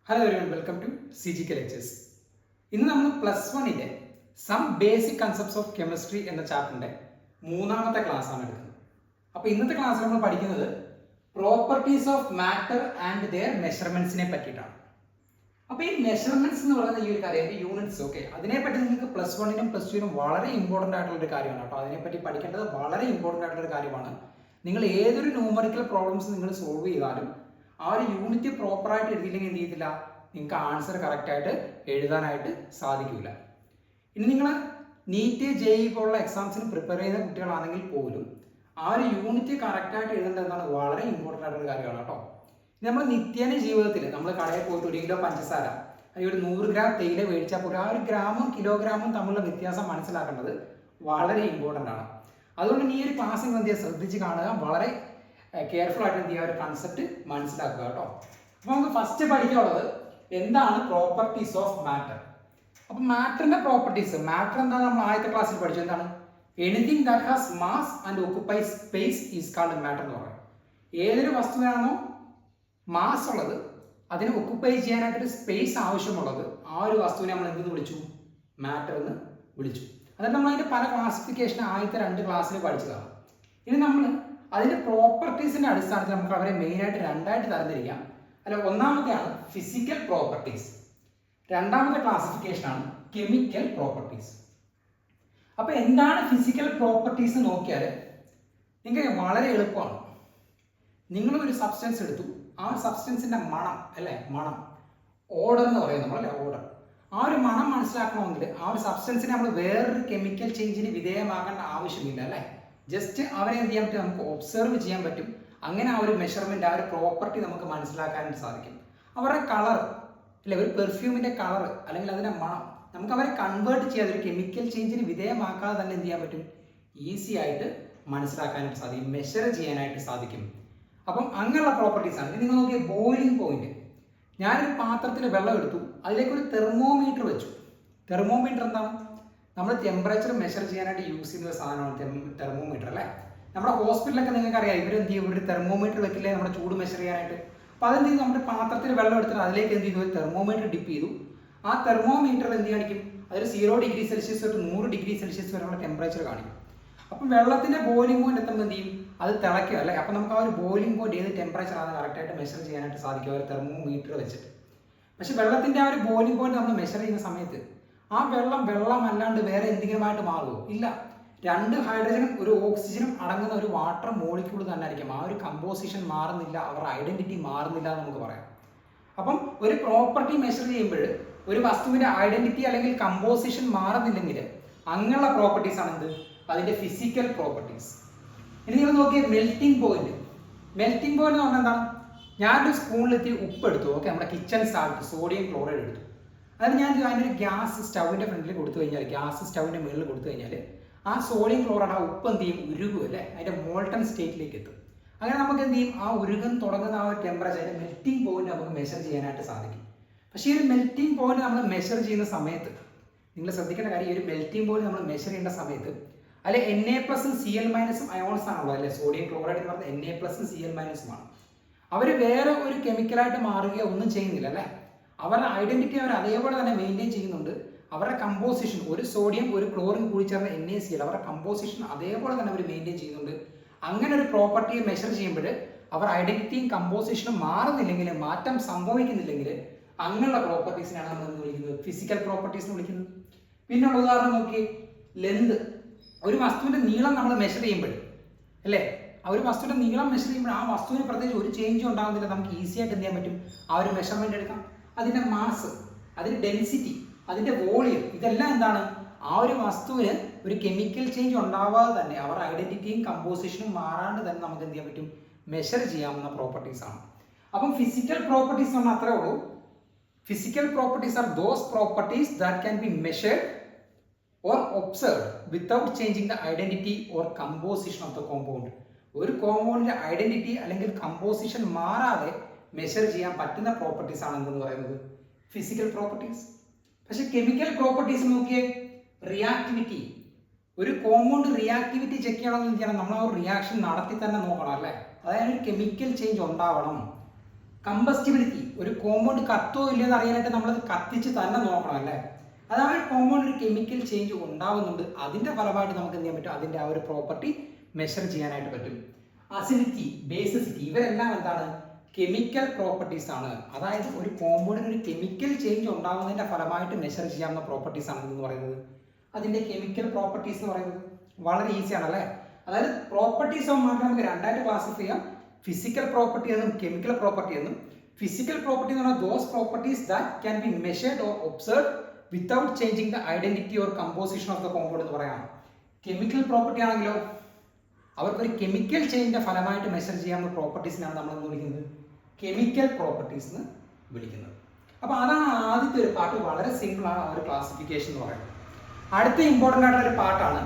Hello everyone, welcome to CGK lectures. ഇന്ന് നമ്മൾ +1 some basic concepts of chemistry എന്ന ചാപ്റ്ററിന്റെ മൂന്നാമത്തെ ക്ലാസ് ആണ് എടുക്കുന്നത്. അപ്പോൾ ഇന്നത്തെ ക്ലാസ്സിൽ നമ്മൾ പഠിക്കുന്നത് properties of matter and their മെഷർമെന്റ്സിനെ പറ്റിയിട്ടാണ്. അപ്പോൾ ഈ മെഷർമെന്റ്സ് എന്ന് പറയുന്ന ഈ ഒരു കാര്യം യൂണിറ്റ്സ് അതിനെപ്പറ്റി നിങ്ങൾക്ക് +1 +2 വളരെ ഇമ്പോർട്ടൻ്റ് ആയിട്ടുള്ള ഒരു കാര്യമാണ്. അപ്പോൾ അതിനെപ്പറ്റി പഠിക്കേണ്ടത് വളരെ ഇമ്പോർട്ടൻ്റ് ആയിട്ടുള്ള ഒരു കാര്യമാണ്. നിങ്ങൾ ഏതൊരു ന്യൂമറിക്കൽ പ്രോബ്ലംസ് നിങ്ങൾ സോൾവ് ചെയ്താലും ആ ഒരു യൂണിറ്റ് പ്രോപ്പറായിട്ട് എഴുതിയില്ലെങ്കിൽ എന്ത് ചെയ്തില്ല, നിങ്ങൾക്ക് ആൻസർ കറക്റ്റായിട്ട് എഴുതാനായിട്ട് സാധിക്കില്ല. ഇനി നിങ്ങൾ നീറ്റ് JEE പോലുള്ള എക്സാംസിന് പ്രിപ്പയർ ചെയ്യുന്ന കുട്ടികളാണെങ്കിൽ പോലും ആ ഒരു യൂണിറ്റ് കറക്റ്റായിട്ട് എഴുതേണ്ടതാണ് വളരെ ഇമ്പോർട്ടൻ്റ് ആയിട്ടുള്ള കാര്യമാണ് കേട്ടോ. നമ്മൾ നിത്യേന ജീവിതത്തിൽ നമ്മൾ കടയിൽ പോയിട്ട് 1 കിലോ പഞ്ചസാര അല്ലെങ്കിൽ ഒരു 100 ഗ്രാം തേയില മേടിച്ചാൽ പോലും ആ ഒരു ഗ്രാമും കിലോഗ്രാമും തമ്മിലുള്ള വ്യത്യാസം മനസ്സിലാക്കേണ്ടത് വളരെ ഇമ്പോർട്ടൻ്റ് ആണ്. അതുകൊണ്ട് ഈ ഒരു ക്ലാസ് നിങ്ങൾ എന്ത് ചെയ്യുക, ശ്രദ്ധിച്ച് കാണുക, വളരെ കെയർഫുൾ ആയിട്ട് എന്ത് ചെയ്യുക, ഒരു കൺസെപ്റ്റ് മനസ്സിലാക്കുക കേട്ടോ. അപ്പോൾ നമുക്ക് ഫസ്റ്റ് പഠിക്കാനുള്ളത് എന്താണ് പ്രോപ്പർട്ടീസ് ഓഫ് മാറ്റർ. അപ്പോൾ മാറ്ററിന്റെ പ്രോപ്പർട്ടീസ്, മാറ്റർ എന്താണ് നമ്മൾ ആദ്യത്തെ ക്ലാസ്സിൽ പഠിച്ചു. എന്താണ്? Anything that has mass and occupies space is called matter എന്ന് പറയും. ഏതൊരു വസ്തുവിനാണോ മാസ് ഉള്ളത്, അതിനെ ഒക്കുപ്പൈ ചെയ്യാനായിട്ടൊരു സ്പേസ് ആവശ്യമുള്ളത്, ആ ഒരു വസ്തുവിനെ നമ്മൾ എന്തെന്ന് വിളിച്ചു? മാറ്റർ എന്ന് വിളിച്ചു. അതായത് നമ്മൾ അതിന്റെ പല ക്ലാസിഫിക്കേഷൻ ആദ്യത്തെ 2 ക്ലാസ്സിൽ പഠിച്ചതാണ്. ഇനി നമ്മൾ അതിന്റെ പ്രോപ്പർട്ടീസിന്റെ അടിസ്ഥാനത്തിൽ നമുക്ക് അവരെ മെയിനായിട്ട് 2ആയിട്ട് തരംതിരിക്കാം. അല്ല, ഒന്നാമത്തെയാണ് ഫിസിക്കൽ പ്രോപ്പർട്ടീസ്, രണ്ടാമത്തെ ക്ലാസിഫിക്കേഷൻ ആണ് കെമിക്കൽ പ്രോപ്പർട്ടീസ്. അപ്പൊ എന്താണ് ഫിസിക്കൽ പ്രോപ്പർട്ടീസ് നോക്കിയാൽ നിങ്ങൾക്ക് വളരെ എളുപ്പമാണ്. നിങ്ങൾ ഒരു സബ്സ്റ്റൻസ് എടുത്തു, ആ സബ്സ്റ്റൻസിന്റെ മണം അല്ലെ, മണം ഓർഡർ എന്ന് പറയുന്നത് നമ്മളല്ലേ, ഓർഡർ. ആ ഒരു മണം മനസ്സിലാക്കണമെങ്കിൽ ആ ഒരു സബ്സ്റ്റൻസിനെ നമ്മൾ വേറൊരു കെമിക്കൽ ചേഞ്ചിന് വിധേയമാകേണ്ട ആവശ്യമില്ല അല്ലെ. ജസ്റ്റ് അവരെ എന്ത് ചെയ്യാൻ പറ്റും, നമുക്ക് ഒബ്സർവ് ചെയ്യാൻ പറ്റും. അങ്ങനെ ആ ഒരു മെഷർമെന്റ്, ആ ഒരു പ്രോപ്പർട്ടി നമുക്ക് മനസ്സിലാക്കാനായിട്ട് സാധിക്കും. അവരുടെ കളർ അല്ലെ, ഒരു പെർഫ്യൂമിന്റെ കളർ അല്ലെങ്കിൽ അതിന്റെ മണം നമുക്ക് അവരെ കൺവേർട്ട് ചെയ്യാതെ ഒരു കെമിക്കൽ ചേഞ്ചിന് വിധേയമാക്കാതെ തന്നെ എന്ത് ചെയ്യാൻ പറ്റും, ഈസി ആയിട്ട് മനസ്സിലാക്കാനായിട്ട് സാധിക്കും, മെഷർ ചെയ്യാനായിട്ട് സാധിക്കും. അപ്പം അങ്ങനെയുള്ള പ്രോപ്പർട്ടീസ് ആണ്. നിങ്ങൾ നോക്കിയ ബോയിലിംഗ് പോയിന്റ്. ഞാനൊരു പാത്രത്തിൽ വെള്ളം എടുത്തു, അതിലേക്ക് ഒരു തെർമോമീറ്റർ വെച്ചു. തെർമോമീറ്റർ എന്താണ്? നമ്മൾ ടെമ്പറേച്ചർ മെഷർ ചെയ്യാനായിട്ട് യൂസ് ചെയ്യുന്ന ഒരു സാധനമാണ് തെർമോമീറ്റർ അല്ലേ. നമ്മുടെ ഹോസ്പിറ്റലൊക്കെ നിങ്ങൾക്ക് അറിയാം, ഇവരെന്ത് ചെയ്യും, ഒരു തെർമോമീറ്റർ വെക്കില്ലേ നമ്മുടെ ചൂട് മെഷർ ചെയ്യാനായിട്ട്. അപ്പോൾ അതെന്ത് ചെയ്തു, നമ്മുടെ പാത്രത്തിൽ വെള്ളം എടുത്തിട്ട് അതിലേക്ക് എന്ത് ചെയ്തു, ഒരു തെർമോമീറ്റർ ഡിപ്പ് ചെയ്തു. ആ തെർമോമീറ്റർ എന്ത് കാണിക്കും, അതൊരു 0 ഡിഗ്രി സെൽഷ്യസ് തൊട്ട് 100 ഡിഗ്രി സെൽഷ്യസ് വരെയുള്ള ടെമ്പറേച്ചർ കാണിക്കും. അപ്പം വെള്ളത്തിന്റെ ബോയിലിംഗ് പോയിന്റ് എത്തുമ്പോൾ എന്ത് ചെയ്യും, അത് തിളയ്ക്കുക അല്ലേ. അപ്പം നമുക്ക് ആ ഒരു ബോയിലിംഗ് പോയിന്റ് ഏത് ടെമ്പറേച്ചർ ആണ് കറക്റ്റായിട്ട് മെഷർ ചെയ്യാനായിട്ട് സാധിക്കും ഒരു തെർമോമീറ്റർ വെച്ചിട്ട്. പക്ഷെ വെള്ളത്തിന്റെ ആ ഒരു ബോയിലിംഗ് പോയിന്റ് നമ്മൾ മെഷർ ചെയ്യുന്ന സമയത്ത് ആ വെള്ളം അല്ലാണ്ട് വേറെ എന്തെങ്കിലുമായിട്ട് മാറുമോ? ഇല്ല. 2 ഹൈഡ്രജനും 1 ഓക്സിജനും അടങ്ങുന്ന ഒരു വാട്ടർ മോളിക്യൂൾ തന്നെ ആയിരിക്കും. ആ ഒരു കമ്പോസിഷൻ മാറുന്നില്ല, അവരുടെ ഐഡന്റിറ്റി മാറുന്നില്ല എന്ന് നമുക്ക് പറയാം. അപ്പം ഒരു പ്രോപ്പർട്ടി മെഷർ ചെയ്യുമ്പോൾ ഒരു വസ്തുവിന്റെ ഐഡന്റിറ്റി അല്ലെങ്കിൽ കമ്പോസിഷൻ മാറുന്നില്ലെങ്കിൽ അങ്ങനെയുള്ള പ്രോപ്പർട്ടീസ് ആണ് എന്ത്, അതിന്റെ ഫിസിക്കൽ പ്രോപ്പർട്ടീസ്. ഇനി നിങ്ങൾ നോക്കിയ മെൽറ്റിംഗ് പോയിന്റ്. മെൽറ്റിംഗ് പോയിന്റ് എന്ന് പറഞ്ഞാൽ എന്താണ്? ഞാനൊരു സ്പൂണിലെത്തി ഉപ്പ് എടുത്തു, നമ്മുടെ കിച്ചൺ സാൾട്ട്, സോഡിയം ക്ലോറൈഡ് എടുത്തു. അതായത് ഞാൻ അതിൻ്റെ ഒരു ഗ്യാസ് സ്റ്റൗവിൻ്റെ ഫ്രണ്ടിൽ കൊടുത്തു കഴിഞ്ഞാൽ, ഗ്യാസ് സ്റ്റൗവിൻ്റെ മുകളിൽ കൊടുത്തു കഴിഞ്ഞാൽ ആ സോഡിയം ക്ലോറൈഡ്, ആ ഉപ്പ് എന്ത് ചെയ്യും, ഉരുകും അല്ലേ, അതിൻ്റെ മോൾട്ടൺ സ്റ്റേറ്റിലേക്ക് എത്തും. അങ്ങനെ നമുക്ക് എന്ത് ചെയ്യും, ആ ഉരുകൻ തുടങ്ങുന്ന ആ ഒരു ടെമ്പറേച്ചർ, അതിൻ്റെ മെൽറ്റിംഗ് പോയിന്റ് നമുക്ക് മെഷർ ചെയ്യാനായിട്ട് സാധിക്കും. പക്ഷേ ഈ ഒരു മെൽറ്റിംഗ് പോയിന്റ് നമ്മൾ മെഷർ ചെയ്യുന്ന സമയത്ത് നിങ്ങൾ ശ്രദ്ധിക്കേണ്ട കാര്യം, ഈ ഒരു മെൽറ്റിംഗ് പോയിന്റ് നമ്മൾ മെഷർ ചെയ്യേണ്ട സമയത്ത് അല്ലെ Na+ഉം Cl- അയോൺസ് ആണുള്ളത് അല്ലെ. സോഡിയം ക്ലോറൈഡ് എന്ന് പറഞ്ഞാൽ Na+ഉം Cl- ആണ്. അവർ വേറെ ഒരു കെമിക്കലായിട്ട് മാറുകയോ ഒന്നും ചെയ്യുന്നില്ല അല്ലേ. അവരുടെ ഐഡന്റിറ്റി അവർ അതേപോലെ തന്നെ മെയിൻറ്റെയിൻ ചെയ്യുന്നുണ്ട്. അവരുടെ കമ്പോസിഷൻ, ഒരു സോഡിയം 1 ക്ലോറിൻ കൂടി ചേർന്ന NaCl, അവരുടെ കമ്പോസിഷൻ അതേപോലെ തന്നെ അവർ മെയിൻറ്റെയിൻ ചെയ്യുന്നുണ്ട്. അങ്ങനെ ഒരു പ്രോപ്പർട്ടിയെ മെഷർ ചെയ്യുമ്പോൾ അവർ ഐഡന്റിറ്റിയും കമ്പോസിഷനും മാറുന്നില്ലെങ്കിൽ, മാറ്റം സംഭവിക്കുന്നില്ലെങ്കിൽ, അങ്ങനെയുള്ള പ്രോപ്പർട്ടീസിനാണ് നമ്മൾ എന്ന് വിളിക്കുന്നത്, ഫിസിക്കൽ പ്രോപ്പർട്ടീസ് എന്ന് വിളിക്കുന്നത്. പിന്നെയുള്ള ഉദാഹരണം നോക്കി, ലെന്ത്. ഒരു വസ്തുവിന്റെ നീളം നമ്മൾ മെഷർ ചെയ്യുമ്പോൾ അല്ലേ, ആ ഒരു വസ്തുവിന്റെ നീളം മെഷർ ചെയ്യുമ്പോൾ ആ വസ്തുവിന് പ്രത്യേകിച്ച് ഒരു ചേഞ്ചും ഉണ്ടാകുന്നില്ല, നമുക്ക് ഈസി ആയിട്ട് എന്ത് ചെയ്യാൻ പറ്റും, ആ ഒരു മെഷർമെന്റ് എടുക്കാം. അതിന്റെ മാസ്, അതിന്റെ ഡെൻസിറ്റി, അതിന്റെ വോളിയം, ഇതെല്ലാം എന്താണ്, ആ ഒരു വസ്തുവിന് ഒരു കെമിക്കൽ ചേഞ്ച് ഉണ്ടാവാതെ തന്നെ അവരുടെ ഐഡന്റിറ്റിയും കമ്പോസിഷനും മാറാണ്ട് തന്നെ നമുക്ക് എന്ത് ചെയ്യാൻ പറ്റും, മെഷർ ചെയ്യാവുന്ന പ്രോപ്പർട്ടീസ് ആണ്. അപ്പം ഫിസിക്കൽ പ്രോപ്പർട്ടീസ് എന്ന് പറഞ്ഞാൽ അത്രേ ഉള്ളൂ. Physical properties are those properties that can be measured or observed without changing the identity or composition of the compound. ഒരു കോമ്പൗണ്ടിന്റെ ഐഡന്റിറ്റി അല്ലെങ്കിൽ കമ്പോസിഷൻ മാറാതെ മെഷർ ചെയ്യാൻ പറ്റുന്ന പ്രോപ്പർട്ടീസ് ആണ് എന്ന് പറയുന്നത് ഫിസിക്കൽ പ്രോപ്പർട്ടീസ്. പക്ഷെ കെമിക്കൽ പ്രോപ്പർട്ടീസ് നോക്കിയേ, റിയാക്ടിവിറ്റി. ഒരു കോമ്പൗണ്ട് റിയാക്ടിവിറ്റി ചെക്ക് ചെയ്യണമെന്ന് വെച്ചാൽ നമ്മൾ ആ ഒരു റിയാക്ഷൻ നടത്തി തന്നെ നോക്കണം അല്ലേ. അതായത് ഒരു കെമിക്കൽ ചേഞ്ച് ഉണ്ടാവണം. കമ്പസ്റ്റിബിലിറ്റി, ഒരു കോമ്പൗണ്ട് കത്തോ ഇല്ലെന്ന് അറിയാനായിട്ട് നമ്മളത് കത്തിച്ച് തന്നെ നോക്കണം അല്ലേ. അത് ആ ഒരു കോമ്പൗണ്ട് ഒരു കെമിക്കൽ ചേഞ്ച് ഉണ്ടാവുന്നുണ്ട്, അതിന്റെ ഫലമായിട്ട് നമുക്ക് എന്ത് ചെയ്യാൻ പറ്റും, അതിന്റെ ആ ഒരു പ്രോപ്പർട്ടി മെഷർ ചെയ്യാനായിട്ട് പറ്റും. അസിഡിറ്റി, ബേസിസിറ്റി, ഇവരെല്ലാം എന്താണ്, കെമിക്കൽ പ്രോപ്പർട്ടീസ് ആണ്. അതായത് ഒരു കോമ്പൗണ്ടിന് ഒരു കെമിക്കൽ ചേഞ്ച് ഉണ്ടാകുന്നതിന്റെ ഫലമായിട്ട് മെഷർ ചെയ്യാവുന്ന പ്രോപ്പർട്ടീസ് ആണ് എന്ന് പറയുന്നത്. അതിന്റെ കെമിക്കൽ പ്രോപ്പർട്ടീസ് എന്ന് പറയുന്നത് വളരെ ഈസിയാണ് അല്ലേ. അതായത് പ്രോപ്പർട്ടീസ് ഓഫ് മാറ്റർ നമുക്ക് രണ്ടായിട്ട് ക്ലാസിഫൈ ചെയ്യാം, ഫിസിക്കൽ പ്രോപ്പർട്ടി എന്നും കെമിക്കൽ പ്രോപ്പർട്ടി എന്നും. ഫിസിക്കൽ പ്രോപ്പർട്ടി എന്ന് പറഞ്ഞാൽ those properties that can be measured or observed without changing the identity or composition of the compound എന്ന് പറയാം. കെമിക്കൽ പ്രോപ്പർട്ടി ആണെങ്കിലോ അവർക്കൊരു കെമിക്കൽ ചേഞ്ചിന്റെ ഫലമായിട്ട് മെഷർ ചെയ്യാവുന്ന പ്രോപ്പർട്ടീസിനാണ് നമ്മൾ എന്ന് വിളിക്കുന്നത് കെമിക്കൽ പ്രോപ്പർട്ടീസ് എന്ന് വിളിക്കുന്നത്. അപ്പോൾ അതാണ് ആദ്യത്തെ ഒരു പാർട്ട്, വളരെ സിമ്പിൾ ആണ് ആ ഒരു ക്ലാസിഫിക്കേഷൻ എന്ന് പറയുന്നത്. അടുത്ത ഇമ്പോർട്ടൻ്റ് ആയിട്ടുള്ള ഒരു പാർട്ടാണ്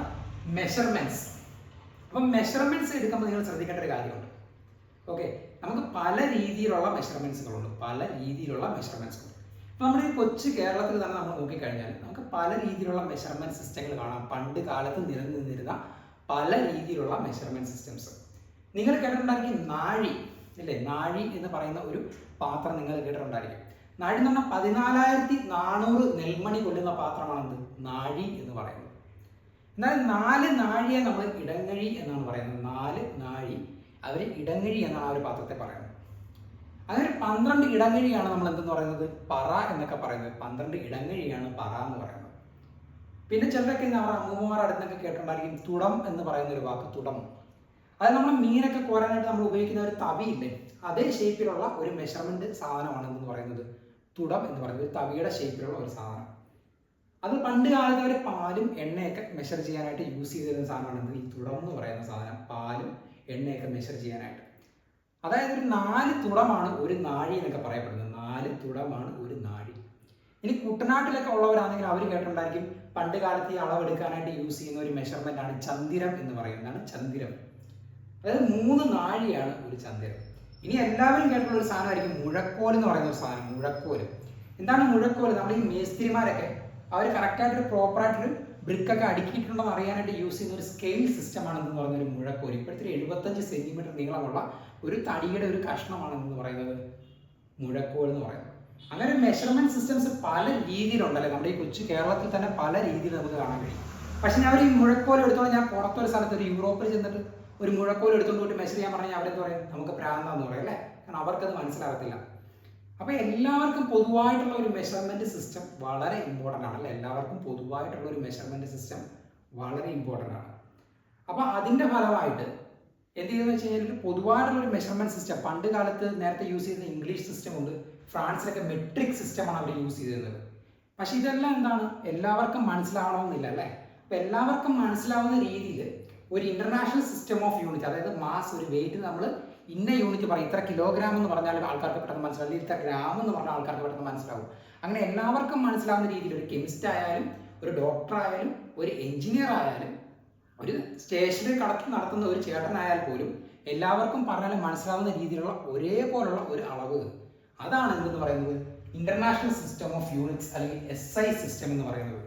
മെഷർമെന്റ്സ്. അപ്പം മെഷർമെന്റ്സ് എടുക്കുമ്പോൾ നിങ്ങൾ ശ്രദ്ധിക്കേണ്ട ഒരു കാര്യമുണ്ട്. ഓക്കെ, നമുക്ക് പല രീതിയിലുള്ള മെഷർമെന്റ്സുകളുണ്ട്, പല രീതിയിലുള്ള മെഷർമെന്റ്സുകൾ. അപ്പോൾ നമ്മുടെ ഈ കൊച്ചു കേരളത്തിൽ തന്നെ നമ്മൾ നോക്കിക്കഴിഞ്ഞാൽ നമുക്ക് പല രീതിയിലുള്ള മെഷർമെന്റ് സിസ്റ്റങ്ങൾ കാണാം. പണ്ട് കാലത്ത് നിലനിന്നിരുന്ന പല രീതിയിലുള്ള മെഷർമെന്റ് സിസ്റ്റംസ്. നിങ്ങൾ കേട്ടിട്ടുണ്ടായിരിക്കും നാഴി അല്ലേ, നാഴി എന്ന് പറയുന്ന ഒരു പാത്രം നിങ്ങൾ കേട്ടിട്ടുണ്ടായിരിക്കും. നാഴി എന്ന് പറഞ്ഞാൽ 14,400 നെൽമണി കൊല്ലുന്ന പാത്രമാണെന്ത് നാഴി എന്ന് പറയുന്നത്. എന്നാൽ 4 നാഴിയെ നമ്മൾ ഇടങ്ങഴി എന്നാണ് പറയുന്നത്. 4 നാഴി അവർ ഇടങ്ങഴി എന്നാണ് ആ ഒരു പാത്രത്തെ പറയുന്നത്. അങ്ങനെ 12 ഇടങ്ങഴിയാണ് നമ്മൾ എന്തെന്ന് പറയുന്നത് പറ എന്നൊക്കെ പറയുന്നത്. 12 ഇടങ്ങഴിയാണ് പറ എന്ന് പറയുന്നത്. പിന്നെ ചിലരൊക്കെ നമ്മുടെ അമ്മൂമ്മമാരുടെ അടുത്തൊക്കെ കേട്ടിട്ടുണ്ടായിരിക്കും തുടം എന്ന് പറയുന്ന ഒരു വാക്ക്, തുടം. അത് നമ്മൾ മീനൊക്കെ കോരാനായിട്ട് നമ്മൾ ഉപയോഗിക്കുന്ന ഒരു തവിയില്ലേ, അതേ ഷേപ്പിലുള്ള ഒരു മെഷർമെന്റ് സാധനമാണ് എന്ന് പറയുന്നത് തുടം എന്ന് പറയുന്നത്. ഒരു തവിയുടെ ഷേപ്പിലുള്ള ഒരു സാധനം. അത് പണ്ട് കാലത്ത് അവർ പാലും എണ്ണയൊക്കെ മെഷർ ചെയ്യാനായിട്ട് യൂസ് ചെയ്തിരുന്ന സാധനമാണ് ഈ തുടം എന്ന് പറയുന്ന സാധനം. പാലും എണ്ണയൊക്കെ മെഷർ ചെയ്യാനായിട്ട്. അതായത് ഒരു 4 തുടമാണ് ഒരു നാഴി എന്നൊക്കെ പറയപ്പെടുന്നത്. 4 തുടമാണ് ഒരു നാഴി. ഇനി കുട്ടനാട്ടിലൊക്കെ ഉള്ളവരാണെങ്കിൽ അവർ കേട്ടിട്ടുണ്ടായിരിക്കും പണ്ട് കാലത്ത് ഈ അളവെടുക്കാനായിട്ട് യൂസ് ചെയ്യുന്ന ഒരു മെഷർമെന്റ് ആണ് ചന്ദിരം എന്ന് പറയുന്നതാണ്. ചന്ദിരം അതായത് 3 നാഴിയാണ് ഒരു ചന്ദിരം. ഇനി എല്ലാവരും കേട്ടുള്ള ഒരു സാധനമായിരിക്കും മുഴക്കോൽ എന്ന് പറയുന്ന ഒരു സാധനം. മുഴക്കോൽ എന്താണ് മുഴക്കോൽ? നമ്മൾ ഈ മേസ്തിരിമാരൊക്കെ അവർ കറക്റ്റായിട്ടൊരു പ്രോപ്പറായിട്ടൊരു ബ്രിക്കൊക്കെ അടുക്കിയിട്ടുണ്ടെന്ന് അറിയാനായിട്ട് യൂസ് ചെയ്യുന്ന ഒരു സ്കെയിൽ സിസ്റ്റമാണെന്ന് പറയുന്ന ഒരു മുഴക്കോൽ. ഇപ്പോഴത്തെ 75 സെന്റിമീറ്റർ നീളമുള്ള ഒരു തടിയുടെ ഒരു കഷ്ണമാണെന്ന് പറയുന്നത് മുഴക്കോൽ എന്ന് പറയുന്നത്. അങ്ങനെ മെഷർമെന്റ് സിസ്റ്റംസ് പല രീതിയിലുണ്ടല്ലേ. നമ്മുടെ ഈ കൊച്ചു കേരളത്തിൽ തന്നെ പല രീതിയിൽ നമുക്ക് കാണാൻ കഴിയും. പക്ഷെ ഞാൻ ഒരു മുഴക്കോൽ എടുത്തോളം ഞാൻ പുറത്തൊരു സ്ഥലത്ത് ഒരു യൂറോപ്പിൽ ചെന്നിട്ട് ഒരു മുഴക്കോൽ എടുത്തുകൊണ്ട് പോയിട്ട് മെഷർ ചെയ്യാൻ പറഞ്ഞാൽ അവരെന്ത് പറയും, നമുക്ക് പ്രാന്താന്ന് പറയും അല്ലേ. കാരണം അവർക്കത് മനസ്സിലാകത്തില്ല. അപ്പോൾ എല്ലാവർക്കും പൊതുവായിട്ടുള്ള ഒരു മെഷർമെന്റ് സിസ്റ്റം വളരെ ഇമ്പോർട്ടൻ്റ് ആണ് അല്ലേ. എല്ലാവർക്കും പൊതുവായിട്ടുള്ള ഒരു മെഷർമെന്റ് സിസ്റ്റം വളരെ ഇമ്പോർട്ടൻ്റ് ആണ്. അപ്പോൾ അതിൻ്റെ ഫലമായിട്ട് എന്ത് ചെയ്യുന്നത് വെച്ച് കഴിഞ്ഞാൽ പൊതുവായിട്ടുള്ള ഒരു മെഷർമെന്റ് സിസ്റ്റം പണ്ട് കാലത്ത് നേരത്തെ യൂസ് ചെയ്യുന്ന ഇംഗ്ലീഷ് സിസ്റ്റം ഉണ്ട്. ഫ്രാൻസിലൊക്കെ മെട്രിക് സിസ്റ്റമാണ് അവർ യൂസ് ചെയ്തിരുന്നത്. പക്ഷെ ഇതെല്ലാം എന്താണ് എല്ലാവർക്കും മനസ്സിലാവണമെന്നില്ല അല്ലേ. അപ്പോൾ എല്ലാവർക്കും മനസ്സിലാവുന്ന രീതിയിൽ ഒരു ഇന്റർനാഷണൽ സിസ്റ്റം ഓഫ് യൂണിറ്റ്, അതായത് മാസ്, ഒരു വെയിറ്റ് നമ്മൾ ഇന്ന യൂണിറ്റ് പറയും. ഇത്ര കിലോഗ്രാം എന്ന് പറഞ്ഞാൽ ആൾക്കാർക്ക് പെട്ടെന്ന് മനസ്സിലാവും, ഇത്ര ഗ്രാം എന്ന് പറഞ്ഞാൽ ആൾക്കാർക്ക് പെട്ടെന്ന് മനസ്സിലാവും. അങ്ങനെ എല്ലാവർക്കും മനസ്സിലാവുന്ന രീതിയിൽ ഒരു കെമിസ്റ്റ് ആയാലും ഒരു ഡോക്ടർ ആയാലും ഒരു എഞ്ചിനീയർ ആയാലും ഒരു സ്റ്റേഷനറി കടത്തി നടത്തുന്ന ഒരു ചേട്ടനായാൽ പോലും എല്ലാവർക്കും പറഞ്ഞാലും മനസ്സിലാവുന്ന രീതിയിലുള്ള ഒരേപോലുള്ള ഒരു അളവ്, അതാണ് എന്തെന്ന് പറയുന്നത് ഇന്റർനാഷണൽ സിസ്റ്റം ഓഫ് യൂണിറ്റ്സ് അല്ലെങ്കിൽ SI സിസ്റ്റം എന്ന് പറയുന്നത്.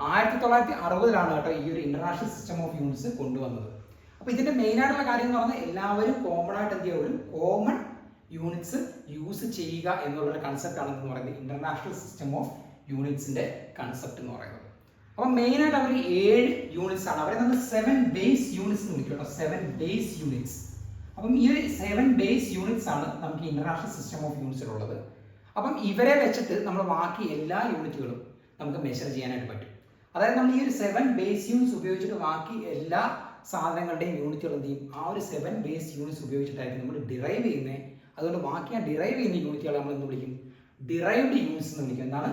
1960-ലാണ് കേട്ടോ ഈ ഒരു ഇന്റർനാഷണൽ സിസ്റ്റം ഓഫ് യൂണിറ്റ്സ് കൊണ്ടുവന്നത്. അപ്പോൾ ഇതിന്റെ മെയിൻ ആയിട്ടുള്ള കാര്യം എന്ന് പറഞ്ഞാൽ എല്ലാവരും കോമൺ ആയിട്ട് എന്ത് ചെയ്യുക, ഒരു കോമൺ യൂണിറ്റ്സ് യൂസ് ചെയ്യുക എന്നുള്ളൊരു കൺസെപ്റ്റ് ആണ് എന്ന് പറയുന്നത് ഇന്റർനാഷണൽ സിസ്റ്റം ഓഫ് യൂണിറ്റ്സിന്റെ കൺസെപ്റ്റ് എന്ന് പറയുന്നത്. അപ്പോൾ മെയിൻ ആയിട്ട് അവർ 7 യൂണിറ്റ്സ് ആണ്. അവരെ നമ്മൾ 7 ബേസ് യൂണിറ്റ്സ് എന്ന് വിളിക്കും കേട്ടോ. 7 ബേസ് യൂണിറ്റ്സ്. അപ്പം ഈ 7 ബേസ് യൂണിറ്റ്സ് ആണ് നമുക്ക് ഇന്റർനാഷണൽ സിസ്റ്റം ഓഫ് യൂണിറ്റ്സിലുള്ളത്. അപ്പം ഇവരെ വെച്ചിട്ട് നമ്മൾ ബാക്കി എല്ലാ യൂണിറ്റുകളും നമുക്ക് മെഷർ ചെയ്യാനായിട്ട് പറ്റും. അതായത് നമ്മൾ ഈ ഒരു 7 ബേസ് യൂണിറ്റ്സ് ഉപയോഗിച്ചിട്ട് ബാക്കി എല്ലാ സാധനങ്ങളുടെയും യൂണിറ്റുകൾ എന്ത് ചെയ്യും, ആ ഒരു 7 ബേസ് യൂണിറ്റ്സ് ഉപയോഗിച്ചിട്ടായിരിക്കും നമ്മൾ ഡിറൈവ് ചെയ്യുന്നത്. അതുകൊണ്ട് ബാക്കി ആ ഡിറൈവ് ചെയ്യുന്ന യൂണിറ്റുകൾ നമ്മൾ എന്ത് വിളിക്കും, ഡിറൈവ്ഡ് യൂണിറ്റ്സ് എന്ന് വിളിക്കും. എന്താണ്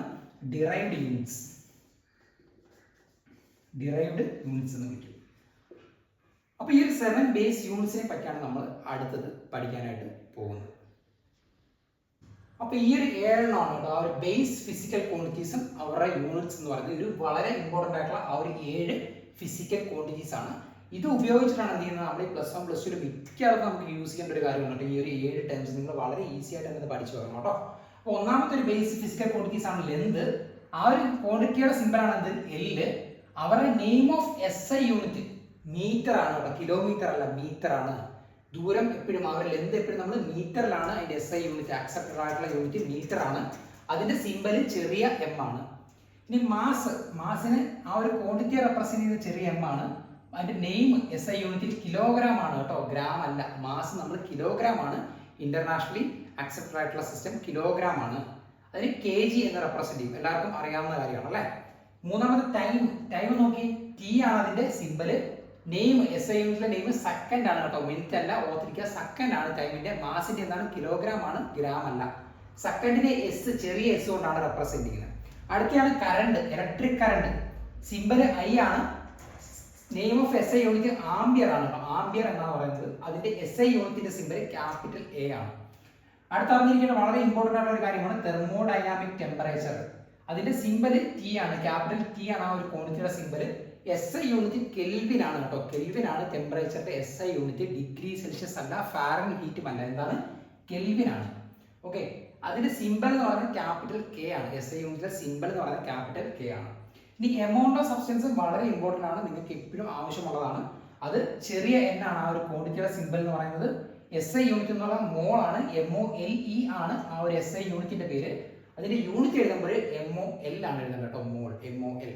ഡിറൈവ്ഡ് യൂണിറ്റ്സ്? ഡിറൈവ്ഡ് യൂണിറ്റ്സ് എന്ന് വിളിക്കും. അപ്പോൾ ഈ ഒരു 7 ബേസ് യൂണിറ്റ്സിനെ പറ്റിയാണ് നമ്മൾ അടുത്തത് പഠിക്കാനായിട്ട് പോകുന്നത്. അപ്പോൾ ഈ ഒരു 7 ആണ് കേട്ടോ ആ ഒരു ബേസ് ഫിസിക്കൽ ക്വാണ്ടിറ്റീസും അവരുടെ യൂണിറ്റ്സ് എന്ന് പറയുന്നത്. ഒരു വളരെ ഇമ്പോർട്ടൻ്റ് ആയിട്ടുള്ള ആ ഒരു 7 ഫിസിക്കൽ ക്വാണ്ടിറ്റീസ് ആണ്. ഇത് ഉപയോഗിച്ചിട്ടാണ് എന്ത് ചെയ്യുന്നത്, നമ്മൾ ഈ +1 +2 മിക്കവാറും നമുക്ക് യൂസ് ചെയ്യേണ്ട ഒരു കാര്യമാണ്. ഈ ഒരു 7 ടേംസ് നിങ്ങൾ വളരെ ഈസി ആയിട്ട് തന്നെ പഠിച്ചു വരണം കേട്ടോ. അപ്പോൾ ഒന്നാമത്തെ ഒരു ബേസ് ഫിസിക്കൽ ക്വാണ്ടിറ്റീസ് ആണ് ലെന്ത്. ആ ഒരു ക്വാണ്ടിറ്റിയുടെ സിമ്പിൾ ആണ് എന്ത്, L. അവരുടെ name of SI unit metre ആണ് കേട്ടോ, കിലോമീറ്റർ അല്ല മീറ്റർ ആണ്. ദൂരം എപ്പോഴും ആ ഒരു ലെന്ത് എപ്പോഴും നമ്മൾ മീറ്ററിലാണ് അതിന്റെ SI യൂണിറ്റ്, അക്സെപ്റ്റഡ് ആയിട്ടുള്ള യൂണിറ്റ് മീറ്റർ ആണ്. അതിന്റെ സിമ്പൽ ചെറിയ m ആണ്. ഇനി മാസിന് ആ ഒരു ക്വാണ്ടിറ്റിയെ റെപ്രസെന്റ് ചെയ്യുന്ന ചെറിയ m ആണ്. അതിന്റെ നെയിം SI യൂണിറ്റിൽ കിലോഗ്രാം ആണ് കേട്ടോ, ഗ്രാം അല്ല. മാസ് നമ്മൾ കിലോഗ്രാം ആണ്, ഇന്റർനാഷണലി അക്സെപ്റ്റഡ് ആയിട്ടുള്ള സിസ്റ്റം കിലോഗ്രാം ആണ്. അതിന് kg എന്ന് റെപ്രസെന്റ് ചെയ്യും, എല്ലാവർക്കും അറിയാവുന്ന കാര്യമാണ് അല്ലേ. മൂന്നാമത് ടൈം നോക്കി, ടി ആണ് അതിന്റെ സിമ്പല്. നെയിം SI യൂണിറ്റിലെ നെയിം സെക്കൻഡ് ആണ് കേട്ടോ, മിനിറ്റ് അല്ല, ഓർത്തിരിക്കുക. സെക്കൻഡ് ആണ് ടൈമിന്റെ. മാസിന്റെ എന്താണ്, കിലോഗ്രാം ആണ്, ഗ്രാം അല്ല. സെക്കൻഡിനെ S ചെറിയ S കൊണ്ടാണ് റെപ്രസെന്റ് ചെയ്യുന്നത്. അടുത്തയാണ് current, electric current. Symbol I ആണ്. Name of SI unit ampere ആണ് കേട്ടോ, ആംബിയർ എന്നാണ് പറയുന്നത്. അതിന്റെ SI യൂണിറ്റിന്റെ സിമ്പൽ ക്യാപിറ്റൽ A ആണ്. അടുത്ത അറിഞ്ഞിരിക്കേണ്ട വളരെ ഇമ്പോർട്ടന്റ് ആയിട്ടുള്ള ഒരു കാര്യമാണ് തെർമോഡൈനാമിക് ടെമ്പറേച്ചർ. അതിന്റെ സിമ്പല് T ആണ്, ക്യാപിറ്റൽ T ആണ് ആ ഒരു ക്വാണ്ടിറ്റിയുടെ സിമ്പല്. SI യൂണിറ്റ് കെൽവിൻ ആണ് കേട്ടോ, കെൽവിൻ ആണ് ടെമ്പറേച്ചറിന്റെ SI യൂണിറ്റ്. ഡിഗ്രി സെൽഷ്യസ് അല്ല, ഫാരൻഹീറ്റും അല്ല, എന്താണ്, കെൽവിൻ ആണ്. ഓക്കെ, അതിന്റെ സിമ്പൽ എന്ന് പറയുന്നത് ക്യാപിറ്റൽ K ആണ്. SI യൂണിറ്റിലെ സിമ്പൽ എന്ന് പറയുന്നത് ക്യാപിറ്റൽ K ആണ്. ഇനി എമൗണ്ട് ഓഫ് സബ്സ്റ്റൻസ് വളരെ ഇമ്പോർട്ടന്റ് ആണ്, നിങ്ങൾക്ക് എപ്പോഴും ആവശ്യമുള്ളതാണ്. അത് ചെറിയ n ആണ് ആ ഒരു ക്വാണ്ടിറ്റിയുടെ സിമ്പൽ എന്ന് പറയുന്നത്. SI യൂണിറ്റ് എന്ന് പറയുന്നത് മോൾ ആണ്, MOLE ആണ് ആ ഒരു SI യൂണിറ്റിന്റെ പേര്. അതിന്റെ യൂണിറ്റ് എഴുതുമ്പോൾ MOL ആണ് എഴുതുന്നത് കേട്ടോ, മോൾ, MOL.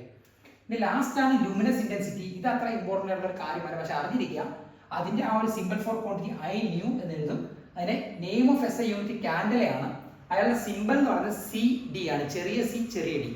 ഇനി ലാസ്റ്റ് ആണ് ലൂമിനസ് ഇന്റൻസിറ്റി. ഇത് അത്ര ഇമ്പോർട്ടന്റ് ആയിട്ടുള്ള ഒരു കാര്യമല്ല, പക്ഷെ അറിഞ്ഞിരിക്കുക. അതിന്റെ ആ ഒരു സിമ്പൽ ഫോർ ക്വാണ്ടിറ്റി I ന്യൂ എന്ന് എഴുതും. അതിന്റെ നെയിം ഓഫ് SI യൂണിറ്റ് കാൻഡലയാണ്. അയാളുടെ സിമ്പൽ എന്ന് പറയുന്നത് CD ആണ്, ചെറിയ C ചെറിയ d.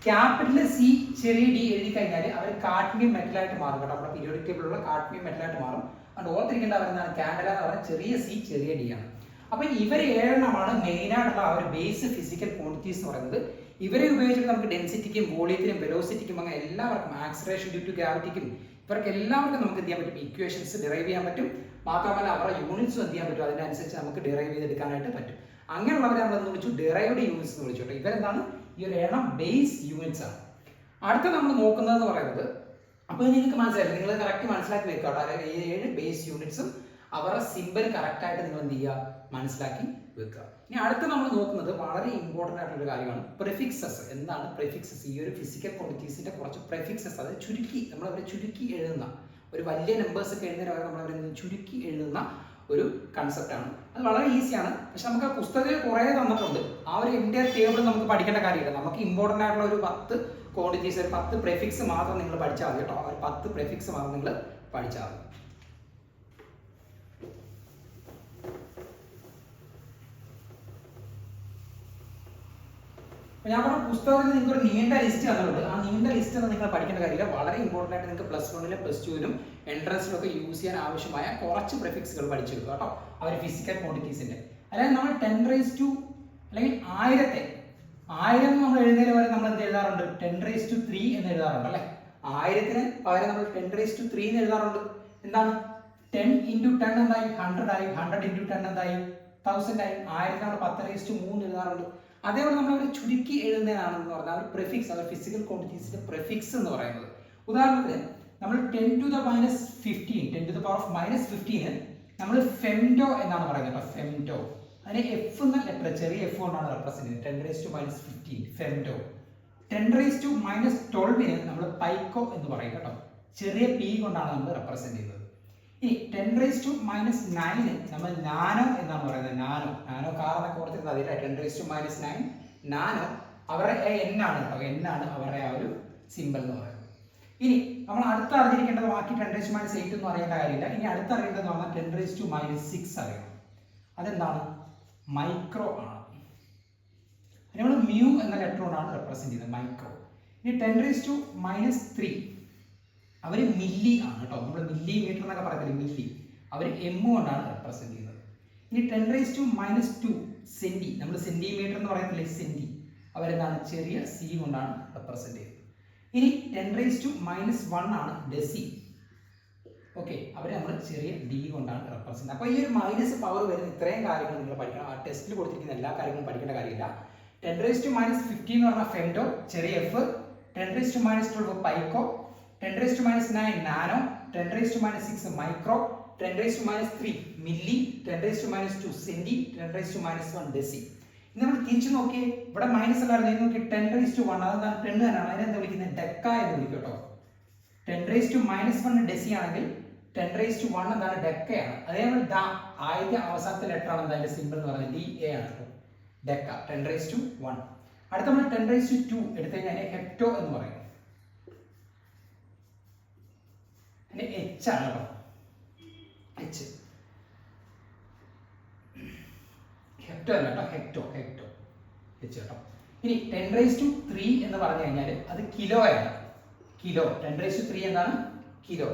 ക്യാപിറ്റൽ C ചെറിയ d എഴുതി കഴിഞ്ഞാൽ അവർ കാഡ്മിയം മെറ്റലായിട്ട് മാറും കേട്ടോ, നമ്മുടെ പീരിയോഡിക് ടേബിളിലുള്ള കാഡ്മിയം മെറ്റലായിട്ട് മാറും. അതുകൊണ്ട് ഓർത്തിരിക്കേണ്ട അവരെന്താണ്, കാൻഡല എന്ന് പറഞ്ഞാൽ ചെറിയ C ചെറിയ d ആണ്. അപ്പൊ ഇവർ 7 മെയിൻ ആയിട്ടുള്ള ആ ഒരു ബേസ് ഫിസിക്കൽ ക്വാണ്ടിറ്റീസ് എന്ന് പറയുന്നത്. ഇവരെ ഉപയോഗിച്ചിട്ട് നമുക്ക് ഡെൻസിറ്റിക്കും വോളിയത്തിനും വെലോസിറ്റിക്കും അങ്ങനെ എല്ലാവർക്കും, ആക്സിലറേഷൻ ഡ്യൂ ടു ഗ്രാവിറ്റിക്കും, ഇവർക്ക് എല്ലാവർക്കും നമുക്ക് എന്ത് ചെയ്യാൻ പറ്റും, ഇക്വേഷൻസ് ഡിറൈവ് ചെയ്യാൻ പറ്റും. മാത്രമല്ല അവരുടെ യൂണിറ്റ്സും എന്ത് ചെയ്യാൻ പറ്റും, അതിനനുസരിച്ച് നമുക്ക് ഡിറൈവ് ചെയ്തെടുക്കാനായിട്ട് പറ്റും. അങ്ങനെയുള്ളവരെ നമ്മൾ എന്ന് വിളിച്ചു ഡെറൈവ്ഡ് യൂണിറ്റ്സ് എന്ന് വിളിച്ചോട്ടെ. ഇവരെന്താണ്, ഈ ഒരു എണ്ണം ബേസ് യൂണിറ്റ്സ് ആണ്. അടുത്ത നമ്മൾ നോക്കുന്നതെന്ന് പറയുന്നത്, അപ്പോൾ നിങ്ങൾക്ക് മനസ്സിലായില്ല, നിങ്ങൾ കറക്റ്റ് മനസ്സിലാക്കി വെക്കുക കേട്ടോ. അതായത് 7 ബേസ് യൂണിറ്റ്സും അവരുടെ സിമ്പൽ കറക്റ്റ് ആയിട്ട് നിങ്ങൾ എന്ത് ചെയ്യുക, മനസ്സിലാക്കി വെക്കുക. ഇനി അടുത്ത നമ്മൾ നോക്കുന്നത് വളരെ ഇമ്പോർട്ടന്റ് ആയിട്ടുള്ള ഒരു കാര്യമാണ് പ്രിഫിക്സസ്. എന്താണ് പ്രിഫിക്സസ്? ഈ ഒരു ഫിസിക്കൽ ക്വാണ്ടിറ്റീസിന്റെ കുറച്ച് പ്രിഫിക്സസ്, അതായത് ചുരുക്കി, നമ്മൾ അവരെ ചുരുക്കി എഴുതുന്ന, ഒരു വലിയ നമ്പേഴ്സ് ഒക്കെ എഴുതുന്ന വരെ നമ്മൾ അവരെ ചുരുക്കി എഴുതുന്ന ഒരു കൺസെപ്റ്റ് ആണ്. അത് വളരെ ഈസിയാണ്, പക്ഷെ നമുക്ക് ആ പുസ്തകത്തിൽ കുറേ തന്നിട്ടുണ്ട്. ആ ഒരു എൻ്റെ ടേബിൾ നമുക്ക് പഠിക്കേണ്ട കാര്യമില്ല. നമുക്ക് ഇമ്പോർട്ടൻ്റ് ആയിട്ടുള്ള ഒരു 10 ക്വാണ്ടിറ്റീസ്, ഒരു 10 പ്രിഫിക്സ് മാത്രം നിങ്ങൾ പഠിച്ചാൽ മതി കേട്ടോ. ഒരു 10 പ്രിഫിക്സ് മാത്രം നിങ്ങൾ പഠിച്ചാൽ മതി. ഞാൻ പറഞ്ഞ പുസ്തകത്തിൽ നിങ്ങൾക്ക് ഒരു നീണ്ട ലിസ്റ്റ് തന്നിട്ടുണ്ട്. ആ നീണ്ട ലിസ്റ്റ് ഒന്നും നിങ്ങൾ പഠിക്കേണ്ട കാര്യമില്ല. വളരെ ഇമ്പോർട്ടൻ്റ് ആയിട്ട് നിങ്ങൾക്ക് +1 +2 എൻട്രൻസിലും ഒക്കെ യൂസ് ചെയ്യാൻ ആവശ്യമായ കുറച്ച് പ്രിഫിക്സുകൾ പഠിച്ചെടുക്കുക കേട്ടോ, അവർ ഫിസിക്കൽ ക്വാണ്ടിറ്റീസിന്റെ. അതായത് നമ്മൾ 10⁻² അല്ലെങ്കിൽ 1000 നമ്മൾ എഴുതുന്നതിന് വരെ നമ്മൾ എന്ത് എഴുതാറുണ്ട്, 10⁻³ എന്ന് എഴുതാറുണ്ട് അല്ലെ. 1000-ന് പകരം നമ്മൾ 10⁻³ എന്ന് എഴുതാറുണ്ട്. എന്താണ്, 10 × 10 എന്തായി, 100 ആയി. 100 × 10 എന്തായി, 1000 ആയി. 1000 നമ്മൾ 10⁻³ എഴുതാറുണ്ട്. അതേപോലെ നമ്മൾ ഒരു ചുരുക്കി എഴുതുന്നതാണെന്ന് പറഞ്ഞാൽ ഒരു പ്രിഫിക്സ്, അത് ഫിസിക്കൽ ക്വാണ്ടിറ്റീസിന്റെ പ്രിഫിക്സ് എന്ന് പറയുന്നത്. ഉദാഹരണത്തിന് നമ്മൾ 10⁻15 10⁻⁻15 നമ്മൾ ഫെംറ്റോ എന്നാണ് പറയുന്നത്. ഫെംറ്റോ, അതിനെ F എന്ന ലെറ്റർ, ചെറിയ F കൊണ്ടാണ് റെപ്രസെന്റ് ചെയ്യുന്നത്. 10⁻15 ഫെംറ്റോ. 10⁻12 നമ്മൾ പൈക്കോ എന്ന് പറയും കേട്ടോ, ചെറിയ P കൊണ്ടാണ് നമ്മൾ റെപ്രസെന്റ് ചെയ്യുന്നത്. ഇനി 10⁻9 നമ്മൾ നാനോ എന്നാണ് പറയുന്നത്. നാനോ കാർ എന്നൊക്കെ ഓർത്തിരുന്നത് അതില്ല. 10⁻9 നാനോ അവരുടെ N ആണ് കേട്ടോ, N ആണ് അവരുടെ ആ ഒരു സിമ്പൽ എന്ന് പറയുന്നത്. ഇനി നമ്മൾ അടുത്ത് അറിഞ്ഞിരിക്കേണ്ടത്, ബാക്കി 10⁻8 ഒന്നും അറിയേണ്ട കാര്യമില്ല. ഇനി അടുത്ത് അറിയേണ്ടതെന്ന് പറഞ്ഞാൽ 10⁻6 അറിയണം. അതെന്താണ്, മൈക്രോ ആണ്. നമ്മൾ മ്യൂ എന്ന ലെറ്റർ കൊണ്ടാണ് റെപ്രസെന്റ് ചെയ്യുന്നത്, മൈക്രോ. ഇനി 10⁻3 അവർ മില്ലി ആണ് കേട്ടോ. നമ്മൾ മില്ലിമീറ്റർ എന്നൊക്കെ പറയത്തില്ല, മില്ലി, അവർ M കൊണ്ടാണ് റെപ്രസെന്റ് ചെയ്യുന്നത്. ഇനി 10⁻2 സെന്റി, നമ്മൾ സെന്റിമീറ്റർ എന്ന് പറയത്തില്ലേ, സെന്റി, അവരെന്താണ്, ചെറിയ C കൊണ്ടാണ് റെപ്രസെന്റ് ചെയ്യുന്നത്. ഇനി 10⁻1 ആണ് ഡെസി. ഓക്കെ, അവരെ നമ്മൾ ചെറിയ D കൊണ്ടാണ് റെപ്രസെന്റ്. അപ്പോൾ ഈ ഒരു മൈനസ് പവർ വരുന്ന ഇത്രയും കാര്യങ്ങൾ നിങ്ങൾ പഠിക്കണം. ആ ടെസ്റ്റിൽ കൊടുത്തിരിക്കുന്ന എല്ലാ കാര്യങ്ങളും പഠിക്കേണ്ട കാര്യമില്ല. 10⁻15 എന്ന് പറഞ്ഞാൽ ഫെംറ്റോ, ചെറിയ F. 10⁻12 പൈക്കോ. 10⁻9 nano. 10⁻6 micro. 10⁻3 milli. 10⁻2 senti. 10⁻1 deci. ഇനി നമ്മൾ തിരിച്ചു നോക്കിയേ, ഇവിടെ മൈനസ് അല്ലായിരുന്നു, നോക്കി 10⁻1 അതെന്താണ്, 10 തന്നെയാണ്. അതിനെന്താ വിളിക്കുന്നത്, ഡെക്ക എന്ന് വിളിക്കും കേട്ടോ. 10⁻1 ഡെസി ആണെങ്കിൽ 10⁻⁻1 എന്താണ് ഡെക്കയാണ്. അതേപോലെ ആദ്യത്തെ അവസാനത്തെ ലെറ്റർ ആണ് അതിന്റെ സിമ്പിൾ എന്ന് പറയുന്നത് DA ആണ്. ഡെക്ക 10⁻1. അടുത്ത നമ്മൾ 10⁻2 എടുത്തു കഴിഞ്ഞാൽ ഹെക്ടോ എന്ന് പറയും. H ആണ് കേട്ടോ. H ഹെക്ടോ അല്ല കേട്ടോ, ഹെക്ടോ H കേട്ടോ. ഇനി 10⁻3 എന്ന് പറഞ്ഞു കഴിഞ്ഞാൽ അത് കിലോയാണ്. കിലോ 10⁻3 എന്താണ് കിലോ.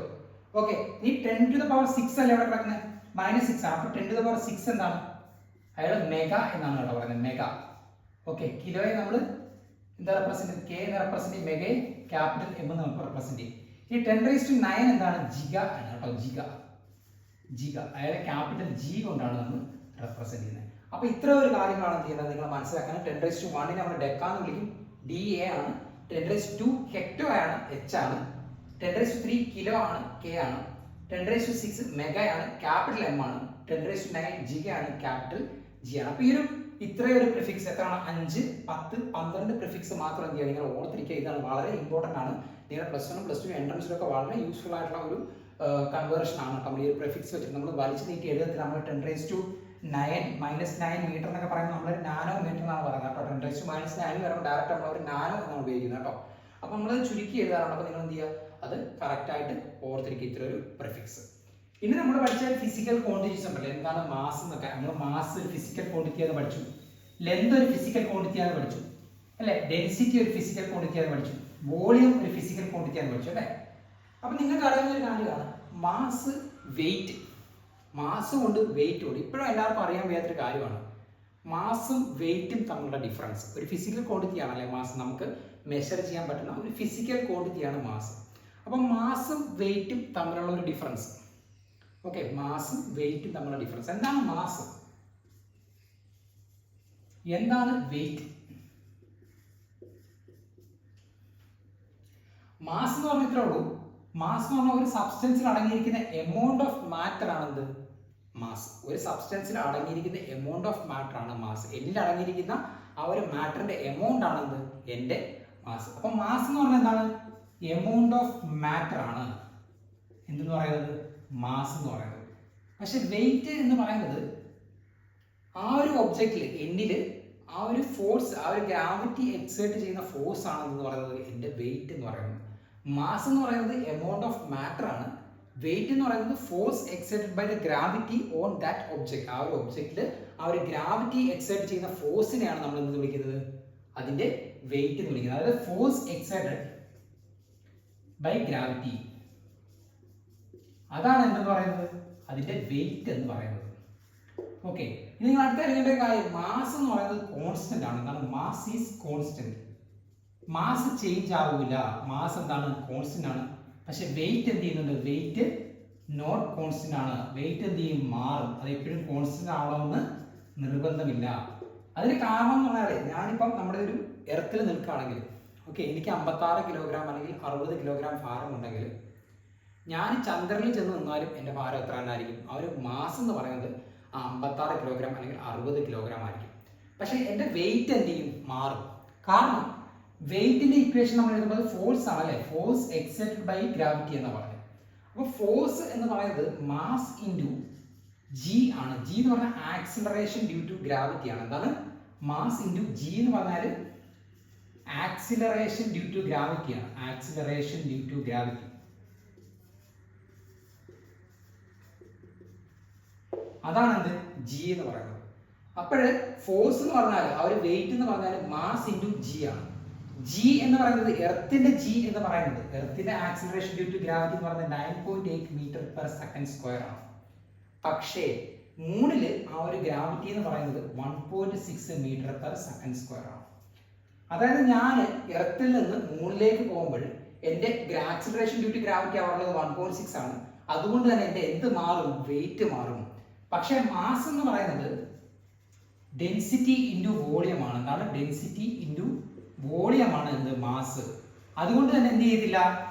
ഓക്കെ, ഈ 10⁻6 അല്ലേ ഇവിടെ കിടക്കുന്നത്, -6 ആണ്. അപ്പൊ 10⁻6 എന്താണ്, അയാൾ മെഗാ എന്നാണ് കേട്ടോ പറയുന്നത്, മെഗാ. ഓക്കെ, കിലോയെ നമ്മൾ എന്താ റെപ്രസെന്റ്, K എന്ന് റെപ്രസെന്റ് ചെയ്യും, മെഗയെ ക്യാപിറ്റൽ M എന്ന് നമുക്ക് റെപ്രസെന്റ് ചെയ്യും. ഈ 10⁻9 എന്താണ്, ജിഗ ആണ് കേട്ടോ, ജിഗ അയാളെ ക്യാപിറ്റൽ G കൊണ്ടാണ് നമ്മൾ റെപ്രസെന്റ് ചെയ്യുന്നത്. അപ്പൊ ഇത്ര ഒരു കാര്യങ്ങളാണ് ചെയ്യുന്നത് നിങ്ങൾ മനസ്സിലാക്കാൻ. 10⁻1 നമ്മൾ ഡെക്ക എന്ന് വിളിക്കും, DA ആണ്. 10⁻2 ഹെക്ടോ ആണ്, H ആണ്. 10⁻3 കിലോ ആണ്, K ആണ്. 10⁻6 മെഗയാണ്, ക്യാപിറ്റൽ M ആണ്. 10⁻9 ജിഗ ആണ്, ക്യാപിറ്റൽ G ആണ്. അപ്പൊ ഈ ഒരു ഇത്രയൊരു പ്രിഫിക്സ് എത്രയാണ്, 5, 10, 12 പ്രിഫിക്സ് മാത്രം എന്ത് ചെയ്യുക, നിങ്ങൾ ഓർത്തിരിക്കുക. ഇതാണ് വളരെ ഇമ്പോർട്ടന്റ് ആണ്. നിങ്ങളുടെ +1 +2 എൻട്രൻസിലൊക്കെ വളരെ യൂസ്ഫുൾ ആയിട്ടുള്ള ഒരു കൺവേർഷൻ ആണ് നമ്മൾ ഈ ഒരു പ്രിഫിക്സ് വെച്ചിട്ട് നമ്മൾ വലിച്ചു നീട്ടി എഴുതത്തിൽ നമ്മൾ 10⁻9 -9 മീറ്റർ എന്നൊക്കെ പറയുമ്പോൾ നമ്മൾ നാനോ മീറ്റർ എന്നാണ് പറയുന്നത് കേട്ടോ. 10⁻9 വരുമ്പോൾ ഡയറക്റ്റ് നമ്മൾ ഒരു നാനോ എന്നാണ് ഉപയോഗിക്കുന്നത് കേട്ടോ. അപ്പൊ നമ്മളത് ചുരുക്കി എഴുതാറുണ്ട്. അപ്പൊ നിങ്ങൾ എന്ത് ചെയ്യുക, അത് കറക്റ്റ് ആയിട്ട് ഓർത്തിരിക്കുക ഇത്ര ഒരു പ്രിഫിക്സ്. ഇനി നമ്മൾ പഠിച്ച ഫിസിക്കൽ ക്വാണ്ടിറ്റീസ് ഉണ്ടല്ലോ, എന്താണ് മാസ് എന്നൊക്കെ. നമ്മൾ മാസ് ഒരു ഫിസിക്കൽ ക്വാണ്ടിറ്റി ആണെന്ന് പഠിച്ചു, ലെന്ത് ഒരു ഫിസിക്കൽ ക്വാണ്ടിറ്റി ആണെന്ന് പഠിച്ചു അല്ലെ, ഡെൻസിറ്റി ഒരു ഫിസിക്കൽ ക്വാണ്ടിറ്റി ആണെന്ന് പഠിച്ചു, വോളിയം ഒരു ഫിസിക്കൽ ക്വാണ്ടിറ്റി ആണെന്ന് പഠിച്ചു അല്ലെ. അപ്പൊ നിങ്ങൾക്ക് അറിയാവുന്ന ഒരു കാര്യമാണ് മാസ്, വെയിറ്റ്. മാസ് കൊണ്ട് വെയിറ്റ് കൊണ്ട് ഇപ്പോഴും എല്ലാവർക്കും അറിയാൻ വയ്യാത്തൊരു കാര്യമാണ് മാസും വെയിറ്റും തമ്മിലുള്ള ഡിഫറൻസ്. ഒരു ഫിസിക്കൽ ക്വാണ്ടിറ്റി ആണല്ലേ മാസ്, നമുക്ക് മെഷർ ചെയ്യാൻ പറ്റുന്ന ഒരു ഫിസിക്കൽ ക്വാണ്ടിറ്റിയാണ് മാസ്. അപ്പൊ മാസും വെയിറ്റും തമ്മിലുള്ള ഒരു ഡിഫറൻസ്. ഓക്കെ, മാസും വെയിറ്റും തമ്മിലുള്ള ഡിഫറൻസ്. എന്താണ് മാസ്, എന്താണ് വെയിറ്റ്? മാസ് എന്ന് പറഞ്ഞാൽ ഇത്രേ ഉള്ളൂ. മാസ് എന്ന് പറഞ്ഞാൽ ഒരു സബ്സ്റ്റൻസിൽ അടങ്ങിയിരിക്കുന്ന എമൗണ്ട് ഓഫ് മാറ്റർ ആണെന്ത്, മാസ്. ഒരു സബ്സ്റ്റൻസിൽ അടങ്ങിയിരിക്കുന്ന എമൗണ്ട് ഓഫ് മാറ്റർ ആണ് മാസ്. എന്നിൽ അടങ്ങിയിരിക്കുന്ന ആ ഒരു മാറ്ററിന്റെ എമൗണ്ട് ആണെന്ത്, എന്റെ മാസ്. അപ്പൊ മാസ് എന്ന് പറഞ്ഞാൽ എന്താണ്, എമൗണ്ട് ഓഫ് മാറ്റർ ആണ് എന്തെന്ന് പറയുന്നത്, മാസ് എന്ന് പറയുന്നത്. പക്ഷെ വെയിറ്റ് എന്ന് പറയുന്നത് ആ ഒരു ഒബ്ജക്റ്റിൽ എന്നിൽ ആ ഒരു ഫോഴ്സ്, ആ ഒരു ഗ്രാവിറ്റി എക്സേർട്ട് ചെയ്യുന്ന ഫോഴ്സ് ആണ് എന്ന് പറയുന്നത് എൻ്റെ വെയിറ്റ് എന്ന് പറയുന്നത്. മാസ് എന്ന് പറയുന്നത് എമൗണ്ട് ഓഫ് മാറ്റർ ആണ്. വെയിറ്റ് എന്ന് പറയുന്നത് force exerted by the gravity on that object. ആ ഒരു ഒബ്ജക്റ്റിൽ ആ ഒരു ഗ്രാവിറ്റി എക്സേർട്ട് ചെയ്യുന്ന ഫോഴ്സിനെയാണ് നമ്മൾ എന്ത് വിളിക്കുന്നത്, അതിന്റെ വെയിറ്റ് എന്ന് വിളിക്കുന്നത്. അതായത് ഫോഴ്സ് എക്സേർട്ടഡ് ബൈ ഗ്രാവിറ്റി, അതാണ് എന്തെന്ന് പറയുന്നത്, അതിന്റെ വെയിറ്റ് എന്ന് പറയുന്നത്. ഓക്കെ, ഇനി നിങ്ങൾ അടുത്ത അറിയേണ്ട ഒരു കാര്യം, മാസ് എന്ന് പറയുന്നത് കോൺസ്റ്റന്റ് ആണ്. എന്താണ്, mass is constant. Mass change ആവില്ല. മാസ് എന്താണ്, കോൺസ്റ്റന്റ് ആണ്. പക്ഷെ വെയിറ്റ് എന്ത് ചെയ്യുന്നുണ്ട്, വെയിറ്റ് നോട്ട് കോൺസ്റ്റന്റ് ആണ്. വെയിറ്റ് എന്ത് ചെയ്യും, മാറും. അത് എപ്പോഴും കോൺസ്റ്റന്റ് ആവണമെന്ന് നിർബന്ധമില്ല. അതിന് കാരണം എന്ന് പറഞ്ഞാൽ, ഞാനിപ്പം നമ്മുടെ ഒരു എർത്തിൽ നിൽക്കുകയാണെങ്കിൽ, ഓക്കെ, എനിക്ക് 56 കിലോഗ്രാം അല്ലെങ്കിൽ 60 കിലോഗ്രാം ഭാരം ഉണ്ടെങ്കിൽ ഞാൻ ചന്ദ്രനിൽ ചെന്ന് നിന്നാലും എൻ്റെ ഭാരം എത്ര ആയിരിക്കും, ആ ഒരു മാസ് എന്ന് പറയുന്നത് 56 കിലോഗ്രാം അല്ലെങ്കിൽ 60 കിലോഗ്രാം ആയിരിക്കും. പക്ഷെ എൻ്റെ വെയിറ്റ് എന്ത് ചെയ്യും, മാറും. കാരണം വെയിറ്റിന്റെ ഇക്വേഷൻ നമ്മൾ എഴുതുന്നത് ഫോഴ്സ് ആണല്ലേ, ഫോഴ്സ് എക്സെർട്ടഡ് ബൈ ഗ്രാവിറ്റി എന്ന് പറയുന്നത്. അപ്പോൾ ഫോഴ്സ് എന്ന് പറയുന്നത് മാസ് ഇൻറ്റു ജി ആണ്. ജി എന്ന് പറഞ്ഞാൽ ആക്സിലറേഷൻ ഡ്യൂ ടു ഗ്രാവിറ്റി ആണ്. എന്താണ്, മാസ് ഇൻറ്റു ജി എന്ന് പറഞ്ഞാൽ ആക്സിലറേഷൻ ഡ്യൂ ടു ഗ്രാവിറ്റി ആണ്. ആക്സിലറേഷൻ ഡ്യൂ ടു ഗ്രാവിറ്റി, അതാണ് എന്ത്, ജി എന്ന് പറയുന്നത്. അപ്പോൾ ഫോഴ്സ് എന്ന് പറഞ്ഞാൽ ആ ഒരു വെയിറ്റ് എന്ന് പറഞ്ഞാൽ മാസ് ഇൻറ്റു ജി ആണ്. ജി എന്ന് പറയുന്നത് എർത്തിന്റെ ജി എന്ന് പറയുന്നത്, എർത്തിന്റെ ആക്സിലറേഷൻ ഡ്യൂ ടു ഗ്രാവിറ്റി എന്ന് പറയുന്നത് 9.8 മീറ്റർ പെർ സെക്കൻഡ് സ്ക്വയർ ആണ്. പക്ഷേ മൂണില് ആ ഒരു ഗ്രാവിറ്റി എന്ന് പറയുന്നത് 1.6 മീറ്റർ പെർ സെക്കൻഡ് സ്ക്വയർ ആണ്. അതായത് ഞാൻ എർത്തിൽ നിന്ന് മൂണിലേക്ക് പോകുമ്പോൾ എൻ്റെ ആക്സിലറേഷൻ ഡ്യൂ ടു ഗ്രാവിറ്റി ആവുന്നത് 1.6 ആണ്. അതുകൊണ്ട് തന്നെ എൻ്റെ എന്ത് മാറും, വെയിറ്റ് മാറും. പക്ഷേ മാസ് എന്ന് പറയുന്നത് ഡെൻസിറ്റി ഇൻറ്റു വോളിയം ആണ്. എന്താണ്, ഡെൻസിറ്റി ഇൻറ്റു വോളിയം ആണ് എന്ത്, മാസ്. അതുകൊണ്ട് തന്നെ എന്ത് ചെയ്തില്ല,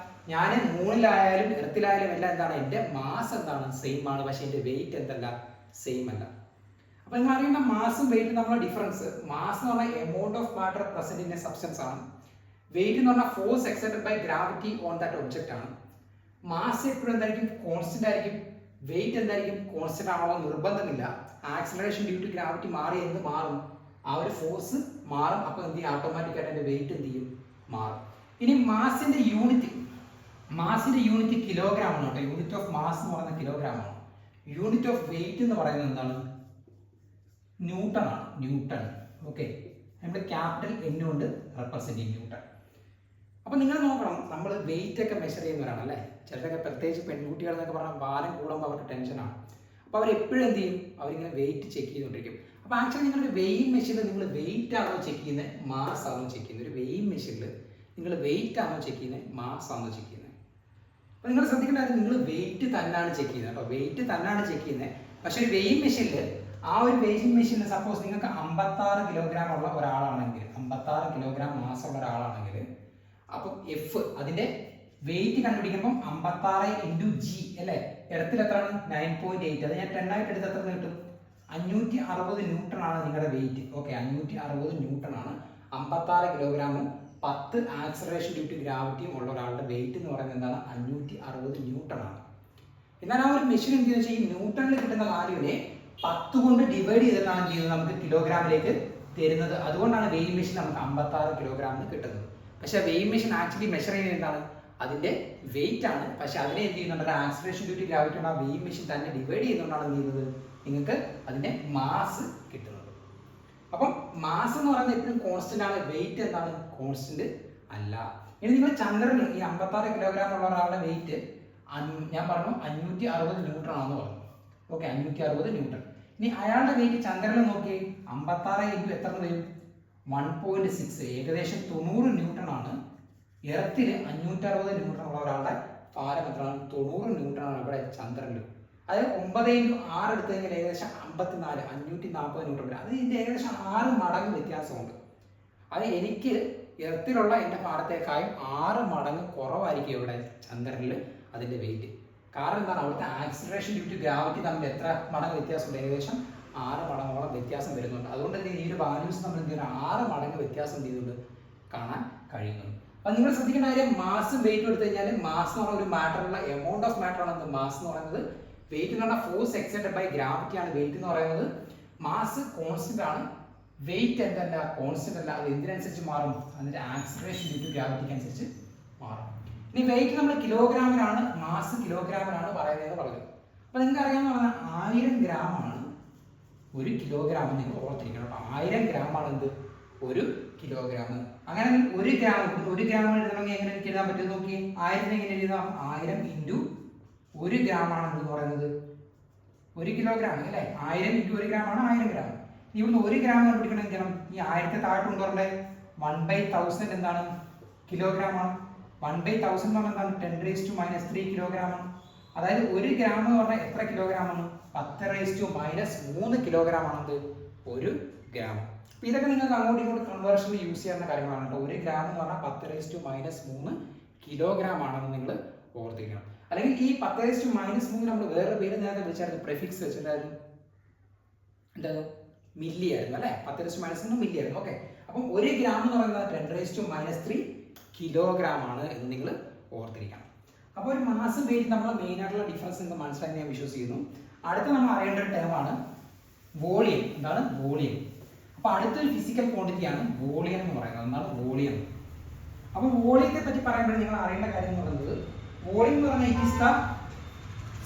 ഞാൻ മൂണിലായാലും എർത്തിലായാലും എല്ലാം എന്താണ്, എൻ്റെ മാസ് എന്താണ്, സെയിം ആണ്. പക്ഷെ എൻ്റെ വെയിറ്റ് എന്തല്ല, സെയിം അല്ല. അപ്പൊ നിങ്ങൾ അറിയേണ്ട മാസും വെയിറ്റും തമ്മിലുള്ള ഡിഫറൻസ്. മാസ് എന്ന് പറഞ്ഞാൽ amount of matter present in a substance ആണ്. വെയിറ്റ് എന്ന് പറഞ്ഞാൽ force exerted by gravity on that object ആണ്. മാസ് എപ്പോഴും എന്തായിരിക്കും? കോൺസ്റ്റന്റ് ആയിരിക്കും. വെയിറ്റ് എന്തായിരിക്കും? കോൺസ്റ്റന്റ് ആണോ നിർബന്ധമില്ല. ആക്സിലറേഷൻ ഡ്യൂ ടു ഗ്രാവിറ്റി മാറി എന്ത് മാറും? ആ ഒരു ഫോഴ്സ് മാറും. അപ്പോൾ എന്ത് ചെയ്യും? ഓട്ടോമാറ്റിക് ആയിട്ട് അതിന്റെ വെയിറ്റ് എന്ത് ചെയ്യും? മാറും. ഇനി മാസിന്റെ യൂണിറ്റ് കിലോഗ്രാം ആണ് കേട്ടോ. യൂണിറ്റ് ഓഫ് മാസ് എന്ന് പറയുന്നത് കിലോഗ്രാം ആണ്. യൂണിറ്റ് ഓഫ് വെയിറ്റ് എന്ന് പറയുന്നത് എന്താണ്? ന്യൂട്ടൺ ആണ്. ന്യൂട്ടൺ. ഓക്കെ, നമ്മൾ ക്യാപിറ്റൽ N കൊണ്ട് റെപ്രസെന്റ് ചെയ്യും ന്യൂട്ടൺ. അപ്പൊ നിങ്ങൾ നോക്കണം, നമ്മൾ വെയിറ്റ് ഒക്കെ മെഷർ ചെയ്യുന്നവരാണ് അല്ലേ? ചിലരൊക്കെ പ്രത്യേകിച്ച് പെൺകുട്ടികൾ എന്നൊക്കെ പറഞ്ഞാൽ ഭാരം കൂടുമ്പോൾ അവർക്ക് ടെൻഷനാണ്. അപ്പോൾ അവർ എപ്പോഴും എന്ത് ചെയ്യും? അവരിങ്ങനെ വെയിറ്റ് ചെക്ക് ചെയ്തുകൊണ്ടിരിക്കും. അപ്പോൾ ആക്ച്വലി നിങ്ങളുടെ വെയിങ് മെഷീനിൽ നിങ്ങൾ വെയിറ്റ് ആണോ ചെക്ക് ചെയ്യുന്നത്, മാസ് ആണോ ചെക്ക് ചെയ്യുന്നത്? ഒരു വെയിങ് മെഷീനിൽ നിങ്ങൾ വെയിറ്റ് ആണോ ചെക്ക് ചെയ്യുന്നത്, മാസ് ആണോ ചെക്ക് ചെയ്യുന്നത്? അപ്പോൾ നിങ്ങൾ ശ്രദ്ധിക്കേണ്ട കാര്യം, നിങ്ങൾ വെയിറ്റ് തന്നെയാണ് ചെക്ക് ചെയ്യുന്നത് കേട്ടോ. വെയിറ്റ് തന്നെയാണ് ചെക്ക് ചെയ്യുന്നത്. പക്ഷേ ഒരു വെയിങ് മെഷീനിൽ, ആ ഒരു വെയിങ് മെഷീനിൽ സപ്പോസ് നിങ്ങൾക്ക് 56 കിലോഗ്രാം ഉള്ള ഒരാളാണെങ്കിൽ, 56 കിലോഗ്രാം മാസ് ഉള്ള ഒരാളാണെങ്കിൽ, അപ്പം എഫ് അതിന്റെ വെയിറ്റ് കണ്ടുപിടിക്കുമ്പോൾ 56 ഇൻറ്റു ജി അല്ലേ? ഇടത്തിൽ എത്രയാണ്? 9.8. അത് ഞാൻ 10 ആയിട്ട് എടുത്ത് എത്ര കിട്ടും? 560 ന്യൂട്ടൺ ആണ് നിങ്ങളുടെ വെയിറ്റ്. ഓക്കെ, 560 ന്യൂട്ടൺ ആണ്. 56 കിലോഗ്രാമും 10 ആക്സലറേഷൻ ഡ്യൂ ടു ഗ്രാവിറ്റിയും ഉള്ള ഒരാളുടെ വെയിറ്റ് എന്ന് പറയുന്നത് എന്താണ്? 560 ന്യൂട്ടൺ ആണ്. എന്നാൽ ആ ഒരു മെഷീൻ എന്ത് വെച്ചാൽ ഈ ന്യൂട്ടണിൽ കിട്ടുന്ന വാല്യൂവിനെ 10 കൊണ്ട് ഡിവൈഡ് ചെയ്തിട്ടാണ് ചെയ്യുന്നത് നമുക്ക് കിലോഗ്രാമിലേക്ക് തരുന്നത്. അതുകൊണ്ടാണ് വെയിങ് മെഷീൻ നമുക്ക് 56 കിലോഗ്രാമിന് കിട്ടുന്നത്. പക്ഷെ വെയിങ് മെഷീൻ ആക്ച്വലി മെഷർ ചെയ്യുന്നത് എന്താണ്? അതിന്റെ വെയിറ്റ് ആണ്. പക്ഷെ അതിനെ എന്ത് ചെയ്യുന്നുണ്ട്? ആക്സിലറേഷൻ ഡ്യൂ ടു ഗ്രാവിറ്റി കൊണ്ട് ആ വെയിങ് മെഷീൻ തന്നെ ഡിവൈഡ് ചെയ്യുന്നതുകൊണ്ടാണ് എന്ത് ചെയ്യുന്നത്? നിങ്ങൾക്ക് അതിന്റെ മാസ് കിട്ടുന്നത്. അപ്പം മാസ് എന്ന് പറയുന്നത് എപ്പോഴും കോൺസ്റ്റന്റ് ആണ്. വെയിറ്റ് എന്താണ്? കോൺസ്റ്റന്റ് അല്ല. ഇനി നിങ്ങൾ ചന്ദ്രന് ഈ 56 കിലോഗ്രാം ഉള്ള ഒരാളുടെ വെയിറ്റ് ഞാൻ പറഞ്ഞു 560 ന്യൂട്ടൺ ആണെന്ന് പറഞ്ഞു. Okay, 560 newton. ഇനി അയാളുടെ വെയിറ്റ് ചന്ദ്രനിൽ നോക്കി 56 ഇൻറ്റു എത്ര വരും? 1.6, ഏകദേശം 90 ന്യൂട്ടൺ ആണ്. എർത്തിൽ 560 ന്യൂട്ടൺ ഉള്ള ഒരാളുടെ ഭാരം എത്രയാണ്? 90 ന്യൂട്ടൺ ആണ് ഇവിടെ ചന്ദ്രനിൽ. അതായത് 9 ഇൻറ്റു 6 എടുത്തു കഴിഞ്ഞാൽ ഏകദേശം 54, 540 ന്യൂട്ടൺ വരും. അത് ഇതിൻ്റെ ഏകദേശം 6 മടങ്ങ് വ്യത്യാസമുണ്ട്. അത് എനിക്ക് എർത്തിലുള്ള എൻ്റെ ഭാരത്തേക്കാളും 6 മടങ്ങ് കുറവായിരിക്കും ഇവിടെ ചന്ദ്രനിൽ അതിൻ്റെ വെയിറ്റ്. കാരണം എന്താണ്? അവിടുത്തെ ആക്സിലറേഷൻ ഡ്യൂ ടു ഗ്രാവിറ്റി തമ്മിൽ എത്ര മടങ്ങ് വ്യത്യാസമുണ്ട്? ഏകദേശം 6 മടങ്ങോളം വ്യത്യാസം വരുന്നുണ്ട്. അതുകൊണ്ട് തന്നെ ഈ ഒരു വാല്യൂസ് നമ്മൾ എന്ത് ചെയ്യുന്നത്? 6 മടങ്ങ് വ്യത്യാസം ചെയ്തുകൊണ്ട് കാണാൻ കഴിയുന്നുണ്ട്. അപ്പോൾ നിങ്ങൾ ശ്രദ്ധിക്കേണ്ട കാര്യം, മാസും വെയിറ്റും എടുത്തു കഴിഞ്ഞാൽ മാസ് എന്ന് പറയുന്ന ഒരു മാറ്ററുള്ള എമൗണ്ട് ഓഫ് മാറ്റർ ആണ്. മാസ് എന്ന് പറയുന്നത് വെയിറ്റ് എന്ന് പറഞ്ഞാൽ ഫോഴ്സ് എക്സൈറ്റഡ് ബൈ ഗ്രാവിറ്റി ആണ് വെയിറ്റ് എന്ന് പറയുന്നത്. മാസ് കോൺസ്റ്റന്റ് ആണ്, വെയിറ്റ് എന്തല്ല? കോൺസ്റ്റന്റ് അല്ല. അത് എന്തിനനുസരിച്ച് മാറും? അതിന്റെ ആക്സിലറേഷൻ ഡ്യൂ ടു ഗ്രാവിറ്റിക്ക് അനുസരിച്ച് മാറും. ഇനി വെയിറ്റ് നമ്മൾ കിലോഗ്രാമിലാണ്, മാസ് കിലോഗ്രാമിലാണ് പറയുന്നത് പറഞ്ഞു. അപ്പോൾ നിങ്ങൾക്ക് അറിയാമെന്ന് പറഞ്ഞാൽ 1000 ഗ്രാം ആണ് 1 കിലോഗ്രാം. നിങ്ങൾ ഓർത്തിരിക്കണം കേട്ടോ. 1000 ഗ്രാം ആണ് എന്ത്? 1 കിലോഗ്രാം. അങ്ങനെ 1 ഗ്രാം എഴുതണമെങ്കിൽ എങ്ങനെ എനിക്ക് എഴുതാൻ പറ്റും നോക്കി? 1000 എങ്ങനെ എഴുതാം? 1000 ഇൻറ്റു 1 ഗ്രാം ആണ് എന്ന് പറയുന്നത് 1 കിലോഗ്രാം അല്ലേ? 1000 ഇൻറ്റു 1 ഗ്രാം ആണ് 1000 ഗ്രാം. ഇവിടുന്ന് 1 ഗ്രാം കണ്ടുപിടിക്കണം എന്ത് ചെയ്യണം? ഈ 1000 താഴോട്ട് കൊണ്ടുവരണ്ടേ? 1/1000 എന്താണ്? കിലോഗ്രാം ആണ്. 1/1000 എന്ന് പറഞ്ഞാൽ എന്താണ്? 10⁻³ കിലോഗ്രാം ആണ്. അതായത് 1 ഗ്രാം എന്ന് പറഞ്ഞാൽ എത്ര കിലോഗ്രാം ആണ്? 10⁻³ കിലോഗ്രാം ആണത് 1 ഗ്രാം. അപ്പോൾ ഇതൊക്കെ നിങ്ങൾക്ക് അങ്ങോട്ടും ഇങ്ങോട്ടും കൺവേർഷനിൽ യൂസ് ചെയ്യുന്ന കാര്യങ്ങളാണ് കേട്ടോ. 1 ഗ്രാം എന്ന് പറഞ്ഞാൽ 10⁻³ കിലോഗ്രാം ആണെന്ന് നിങ്ങൾ ഓർത്തിരിക്കണം. അല്ലെങ്കിൽ ഈ 10⁻³ നമ്മൾ വേറെ പേര് നേരത്തെ വിളിച്ചായിരുന്നു, പ്രിഫിക്സ് വെച്ചിട്ടുണ്ടായിരുന്നു. എന്തായിരുന്നു? മില്ലി ആയിരുന്നു അല്ലേ? 10⁻³ മില്ലി ആയിരുന്നു. ഓക്കെ, അപ്പം 1 ഗ്രാം എന്ന് പറയുന്നത് 10⁻³ കിലോഗ്രാം ആണ് എന്ന് നിങ്ങൾ ഓർത്തിരിക്കണം. അപ്പോൾ ഒരു മാസും വെയിറ്റ് നമ്മളെ മെയിൻ ആയിട്ടുള്ള ഡിഫറൻസ് നിങ്ങൾക്ക് മനസ്സിലാക്കി ഞാൻ വിശ്വസിക്കുന്നു. അടുത്ത നമ്മൾ അറിയേണ്ട ഒരു ടേമാണ് വോളിയം. എന്താണ് വോളിയം? അപ്പോൾ അടുത്തൊരു ഫിസിക്കൽ ക്വാണ്ടിറ്റിയാണ് വോളിയം എന്ന് പറയുന്നത്. എന്താണ് വോളിയം? അപ്പോൾ വോളിയത്തെ പറ്റി പറയുമ്പോൾ നിങ്ങൾ അറിയേണ്ട കാര്യം എന്ന് പറയുന്നത്, വോളിയം എന്ന് പറഞ്ഞാൽ ഇറ്റ് ഈസ് ദ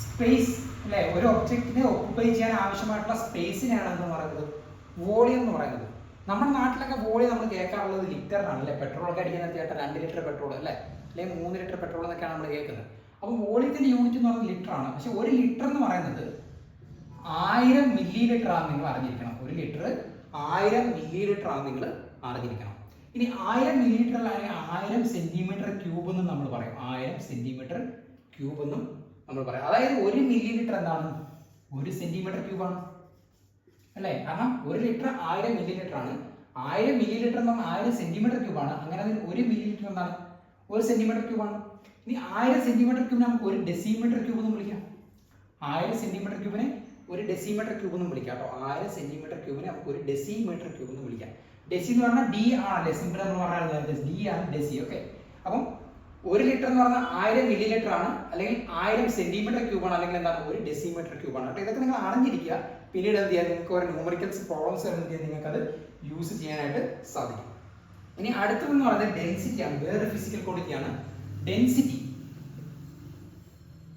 സ്പേസ് അല്ലേ? ഒരു ഒബ്ജക്റ്റിനെ ഓക്കുപൈ ചെയ്യാൻ ആവശ്യമായിട്ടുള്ള സ്പേസിനെയാണ് എന്ന് പറയുന്നത് വോളിയം എന്ന് പറയുന്നത്. നമ്മുടെ നാട്ടിലൊക്കെ വോളിയം നമ്മൾ കേൾക്കാറുള്ളത് ലിറ്ററിനാണ് അല്ലേ? പെട്രോളൊക്കെ അടിക്കുന്ന ചേട്ടൻ 2 ലിറ്റർ പെട്രോൾ അല്ലേ? അല്ലെങ്കിൽ 3 ലിറ്റർ പെട്രോൾ എന്നൊക്കെയാണ് നമ്മൾ കേൾക്കുന്നത്. അപ്പോൾ വോളിയത്തിന്റെ യൂണിറ്റ് എന്ന് പറയുന്നത് ലിറ്റർ ആണ്. പക്ഷെ 1 ലിറ്റർ എന്ന് പറയുന്നത് 1000 മില്ലി ലിറ്റർ ആണ് നിങ്ങൾ അറിഞ്ഞിരിക്കണം. 1 ലിറ്റർ 1000 മില്ലി ലിറ്റർ ആണ് നിങ്ങൾ അറിഞ്ഞിരിക്കണം. ഇനി 1000 മില്ലി ലിറ്റർ അല്ലെങ്കിൽ 1000 സെന്റിമീറ്റർ ക്യൂബ് എന്നും നമ്മൾ പറയും. 1000 സെന്റിമീറ്റർ ക്യൂബ് എന്നും നമ്മൾ പറയും. അതായത് 1 മില്ലി ലിറ്റർ എന്താണ്? 1 സെന്റിമീറ്റർ ക്യൂബാണ് അല്ലേ? കാരണം 1 ലിറ്റർ 1000 മില്ലി ലിറ്റർ ആണ്. 1000 മില്ലി ലിറ്റർ എന്ന് പറഞ്ഞാൽ 1000 സെന്റിമീറ്റർ ക്യൂബാണ്. അങ്ങനെ അതിന് 1 മില്ലി ലിറ്റർ എന്താണ്? 1 സെന്റിമീറ്റർ ക്യൂബാണ്. ഇനി 1000 സെന്റിമീറ്റർ ക്യൂബിനെ നമുക്ക് 1 ഡെസിമീറ്റർ ക്യൂബ് എന്നും വിളിക്കാം. 1000 സെന്റിമീറ്റർ ക്യൂബിനെ 1 ഡെസിമീറ്റർ ക്യൂബ് എന്നും വിളിക്കാം കേട്ടോ. 1000 സെന്റിമീറ്റർ ക്യൂബിനെ നമുക്ക് 1 ഡെസിമീറ്റർ ക്യൂബ് എന്നും വിളിക്കാം. ഡെസി എന്ന് പറഞ്ഞാൽ ഡി ആണല്ലേ? സിമ്പിൾ നമ്മൾ പറഞ്ഞാൽ ഡി ആണ് ഡെസി. ഓക്കെ, അപ്പം 1 ലിറ്റർ എന്ന് പറഞ്ഞാൽ 1000 മില്ലി ലിറ്റർ ആണ്, അല്ലെങ്കിൽ 1000 സെന്റിമീറ്റർ ക്യൂബ് ആണ്, അല്ലെങ്കിൽ എന്താണ് 1 ഡെസിമീറ്റർ ക്യൂബ് ആണ്. ഇതൊക്കെ നിങ്ങൾ അറിഞ്ഞിരിക്കുക. പിന്നീട് എന്ത് ചെയ്യാൻ നിങ്ങൾക്ക് ഒരു ന്യൂമറിക്കൽസ് പ്രോബ്ലംസ് നിങ്ങൾക്ക് അത് യൂസ് ചെയ്യാനായിട്ട് സാധിക്കും. ഇനി അടുത്തതെന്ന് പറയുന്നത് ഡെൻസിറ്റി ആണ്. വേറൊരു ഫിസിക്കൽ ക്വാണ്ടിറ്റി ആണ് ഡെൻസിറ്റി.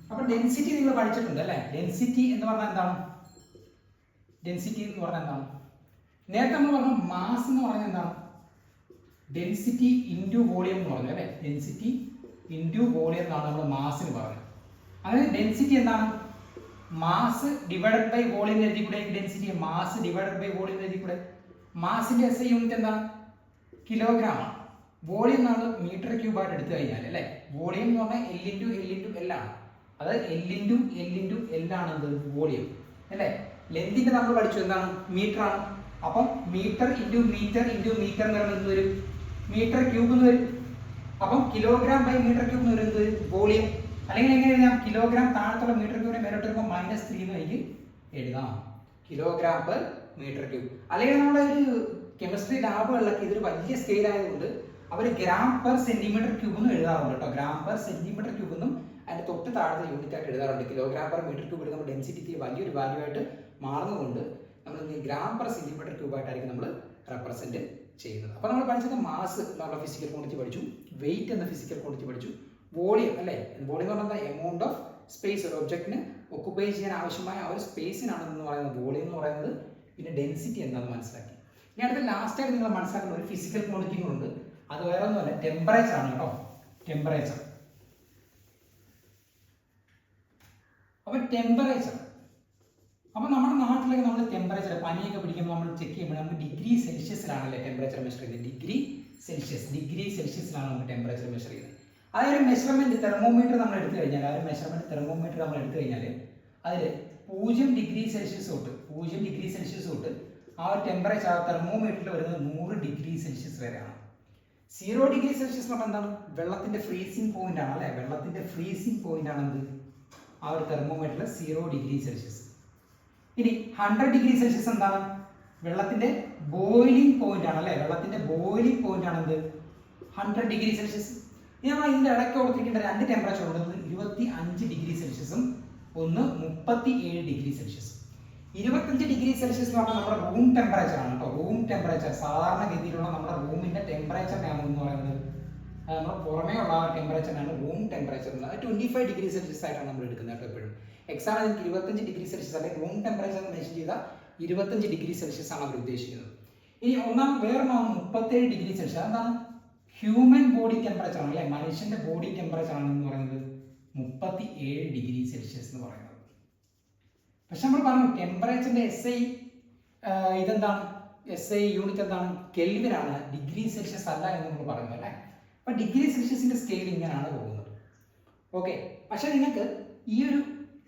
അപ്പൊ ഡെൻസിറ്റി നിങ്ങൾ പഠിച്ചിട്ടുണ്ട് അല്ലെ? ഡെൻസിറ്റി എന്ന് പറഞ്ഞാൽ എന്താണ്? ഡെൻസിറ്റി എന്ന് പറഞ്ഞാൽ എന്താണ്? നേരത്തെ നമ്മൾ പറഞ്ഞു മാസ് എന്ന് പറഞ്ഞാൽ എന്താണ്? ഡെൻസിറ്റി ഇൻറ്റു വോളിയം എന്ന് പറഞ്ഞു അല്ലെ? ഡെൻസിറ്റി ഇൻറ്റു വോളിയം എന്നാണ് നമ്മൾ മാസിന് പറഞ്ഞത്. അതായത് ഡെൻസിറ്റി എന്താണ്? മാസ് ഡിവൈഡഡ് ബൈ വോളിയം എഴുതി കൂടെ. Density mass divided by volume എഴുതി കൂടെ. മാസിന്റെ SI യൂണിറ്റ് എന്താണ്? കിലോഗ്രാം ആണ്. വോളിയം നമ്മൾ മീറ്റർ ക്യൂബ് ആയിട്ട് എടുത്തു കഴിഞ്ഞാൽ അല്ലെ? വോളിയം എന്ന് പറഞ്ഞാൽ L ആണ്. അതായത് L ആണ് എന്ത്? വോളിയം അല്ലെ? ലെന്തിന്റെ നമ്മൾ പഠിച്ചു എന്താണ്? മീറ്റർ ആണ്. അപ്പം മീറ്റർ ഇൻറ്റു മീറ്റർ എന്ന് പറയുന്നത് വരും മീറ്റർ ക്യൂബ് എന്ന് വരും. അപ്പം കിലോഗ്രാം ബൈ മീറ്റർ ക്യൂബ് എന്ന് പറയുന്നത് വോളിയം. അല്ലെങ്കിൽ എങ്ങനെ എഴുതാം? കിലോഗ്രാം താഴത്തുള്ള മീറ്റർ ക്യൂബിനെ മേലോട്ട് വരുമ്പോൾ -3 എന്ന് എനിക്ക് എഴുതാം. Kilogram per metre cube. അല്ലെങ്കിൽ നമ്മുടെ ഒരു കെമിസ്ട്രി ലാബുകളിലൊക്കെ ഇതൊരു വലിയ സ്കെയിൽ ആയതുകൊണ്ട് അവർ ഗ്രാം പെർ സെന്റിമീറ്റർ ക്യൂബ് എന്ന് എഴുതാറുണ്ട് കേട്ടോ. ഗ്രാം പെർ സെന്റിമീറ്റർ ക്യൂബ് എന്നും അതിന്റെ തൊട്ട് താഴത്തെ യൂണിറ്റ് ആയിട്ട് എഴുതാറുണ്ട്. കിലോഗ്രാം പെർ മീറ്റർ ക്യൂബ് എടുക്കുമ്പോൾ ഡെൻസിറ്റി വലിയൊരു വാല്യൂ ആയിട്ട് മാറുന്നതുകൊണ്ട് നമ്മൾ ഗ്രാം പെർ സെന്റിമീറ്റർ ക്യൂബ് ആയിട്ടായിരിക്കും നമ്മൾ റെപ്രസെന്റ് ചെയ്യുന്നത്. അപ്പോൾ നമ്മൾ പഠിച്ചത് മാസ് എന്നുള്ള ഫിസിക്കൽ ക്വാണ്ടിറ്റി പഠിച്ചു, വെയിറ്റ് എന്ന ഫിസിക്കൽ ക്വാണ്ടിറ്റി പഠിച്ചു, വോളിയം അല്ലേ? വോളിയം എന്ന് പറഞ്ഞാൽ എമൗണ്ട് ഓഫ് സ്പേസ് ഒരു ഒബ്ജക്റ്റിന് ഒക്കുപ്പൈ ചെയ്യാൻ ആവശ്യമായ ആ ഒരു സ്പേസിനാണ് എന്ന് പറയുന്നത് വോളിയം എന്ന് പറയുന്നത്. പിന്നെ ഡെൻസിറ്റി എന്താണെന്ന് മനസ്സിലാക്കി. ഇനി അടുത്ത ലാസ്റ്റ് ആയിട്ട് നിങ്ങൾ മനസ്സിലാക്കുന്ന ഒരു ഫിസിക്കൽ ക്വാണ്ടിറ്റി ഉണ്ട്. അത് വേറെ ഒന്നുമല്ല, ടെമ്പറേച്ചർ ആണ് കേട്ടോ. ടെമ്പറേച്ചർ. അപ്പൊ ടെമ്പറേച്ചർ, അപ്പൊ നമ്മുടെ നാട്ടിലൊക്കെ നമ്മൾ ടെമ്പറേച്ചർ പനിയൊക്കെ പിടിക്കുമ്പോൾ നമ്മൾ ചെക്ക് ചെയ്യുമ്പോൾ നമുക്ക് ഡിഗ്രി സെൽഷ്യസിലാണല്ലേ ടെമ്പറേച്ചർ മെഷർ ചെയ്യുന്നത്. ഡിഗ്രി സെൽഷ്യസിലാണ് നമ്മൾ ടെമ്പറേച്ചർ മെഷർ ചെയ്യുന്നത്. അതൊരു മെഷർമെന്റ് തെർമോമീറ്റർ നമ്മൾ എടുത്തു കഴിഞ്ഞാൽ അതിൽ 0 ഡിഗ്രി സെൽഷ്യസ് തൊട്ട് ആ ഒരു ടെമ്പറേച്ചർ തെർമോമീറ്ററിൽ വരുന്നത് 100 ഡിഗ്രി സെൽഷ്യസ് വരെയാണ്. 0 ഡിഗ്രി സെൽഷ്യസ് എന്ന് പറഞ്ഞാൽ എന്താണ്? വെള്ളത്തിന്റെ ഫ്രീസിംഗ് പോയിന്റ് ആണ് അല്ലെ? വെള്ളത്തിന്റെ ഫ്രീസിംഗ് പോയിന്റ് ആണ് എന്ത്? ആ ഒരു തെർമോമീറ്ററിൽ 0 ഡിഗ്രി സെൽഷ്യസ്. ഇനി 100 ഡിഗ്രി സെൽഷ്യസ് എന്താണ്? വെള്ളത്തിന്റെ ബോയിലിംഗ് പോയിന്റ് ആണ് അല്ലെ? വെള്ളത്തിന്റെ ബോയിലിംഗ് പോയിന്റ് ആണ് എന്ത്? 100 ഡിഗ്രി സെൽഷ്യസ്. ഇനി നമ്മൾ ഇതിന്റെ ഇടയ്ക്ക് കൊടുത്തിരിക്കേണ്ട 2 ടെമ്പറേച്ചർ ഉള്ളത് 25 ഡിഗ്രി സെൽഷ്യസും 37 ഡിഗ്രി സെൽഷ്യസും. 25 ഡിഗ്രി സെൽഷ്യസ് എന്ന് പറഞ്ഞാൽ നമ്മുടെ റൂം ടെമ്പറേച്ചർ ആണ് കേട്ടോ. റൂം ടെമ്പറേച്ചർ സാധാരണഗതിയിലുള്ള നമ്മുടെ റൂമിന്റെ ടെമ്പറേച്ചറിനാണ് എന്ന് പറയുന്നത്. നമ്മൾ പുറമേ ഉള്ള ടെമ്പറേച്ചറിനാണ് റൂം ടെമ്പറേച്ചർ എന്നത്. 25 ഡിഗ്രി സെൽഷ്യസ് ആയിട്ടാണ് നമ്മൾ എടുക്കുന്നത് കേട്ടോ. എപ്പോഴും എക്സാമിന് എനിക്ക് 25 ഡിഗ്രി സെൽഷ്യസ് അല്ലെങ്കിൽ റൂം ടെമ്പറേച്ചർ മെൻഷൻ ചെയ്ത 25 ഡിഗ്രി സെൽഷ്യസ് ആണ് അവർ ഉദ്ദേശിക്കുന്നത്. ഇനി വേറെ 37 ഡിഗ്രി സെൽഷ്യസ്. അതെന്താണ്? ഹ്യൂമൻ ബോഡി ടെമ്പറേച്ചർ ആണ് അല്ലെ? മനുഷ്യന്റെ ബോഡി ടെമ്പറേച്ചർ ആണ് എന്ന് പറയുന്നത് 37 ഡിഗ്രി സെൽഷ്യസ് എന്ന് പറയുന്നത്. പക്ഷെ നമ്മൾ പറഞ്ഞു ടെമ്പറേച്ചറിന്റെ ഇതെന്താണ്? SI യൂണിറ്റ് എന്താണ്? കെൽവിൻ ആണ്, ഡിഗ്രി സെൽഷ്യസ് അല്ല എന്ന് നമ്മൾ പറഞ്ഞു അല്ലേ? അപ്പൊ ഡിഗ്രി സെൽഷ്യസിന്റെ സ്കെയിൽ ഇങ്ങനെയാണ് പോകുന്നത്. ഓക്കെ. പക്ഷെ നിങ്ങൾക്ക് ഈ ഒരു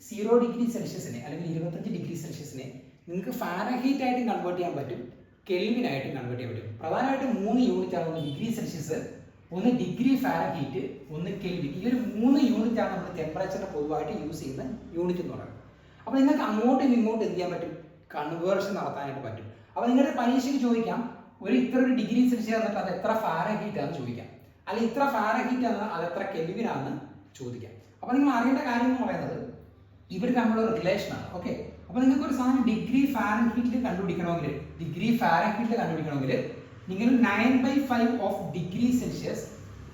0 ഡിഗ്രി സെൽഷ്യസിനെ അല്ലെങ്കിൽ 25 ഡിഗ്രി സെൽഷ്യസിനെ നിങ്ങൾക്ക് ഫാരൻഹീറ്റ് ആയിട്ട് കൺവേർട്ട് ചെയ്യാൻ പറ്റും, കെൽവിൻ ആയിട്ട് കൺവേർട്ട് ചെയ്യാൻ പറ്റും. പ്രധാനമായിട്ടും 3 യൂണിറ്റ് ആണ്. ഒന്ന് ഡിഗ്രി സെൽഷ്യസ്, ഒന്ന് ഡിഗ്രി ഫാരൻഹീറ്റ്, ഒന്ന് കെൽവിൻ. ഈ ഒരു 3 യൂണിറ്റ് ആണ് നമ്മൾ ടെമ്പറേച്ചറിനെ പൊതുവായിട്ട് യൂസ് ചെയ്യുന്ന യൂണിറ്റ് എന്ന് പറയുന്നത്. അപ്പോൾ നിങ്ങൾക്ക് അങ്ങോട്ടും ഇങ്ങോട്ടും എന്ത് ചെയ്യാൻ പറ്റും? കൺവേർഷൻ നടത്താനായിട്ട് പറ്റും. അപ്പോൾ നിങ്ങളുടെ പരീക്ഷയ്ക്ക് ചോദിക്കാം ഇത്ര ഒരു ഡിഗ്രി സെൽഷ്യസ് എന്നിട്ട് അത് എത്ര ഫാരൻഹീറ്റ് ആണെന്ന് ചോദിക്കാം, അല്ലെങ്കിൽ ഇത്ര ഫാരൻഹീറ്റ് ആണ് അത് എത്ര കെൽവിൻ ആണെന്ന് ചോദിക്കാം. അപ്പോൾ നിങ്ങൾ അറിയേണ്ട കാര്യം എന്ന് പറയുന്നത് ഇവർ തമ്മിലുള്ള റിലേഷൻ ആണ്. ഓക്കെ. അപ്പോൾ നിങ്ങൾക്ക് ഒരു സാധനം ഡിഗ്രി ഫാരൻഹീറ്റിൽ കണ്ടുപിടിക്കണമെങ്കിൽ നിങ്ങൾ 9/5 ഓഫ് ഡിഗ്രി സെൽഷ്യസ്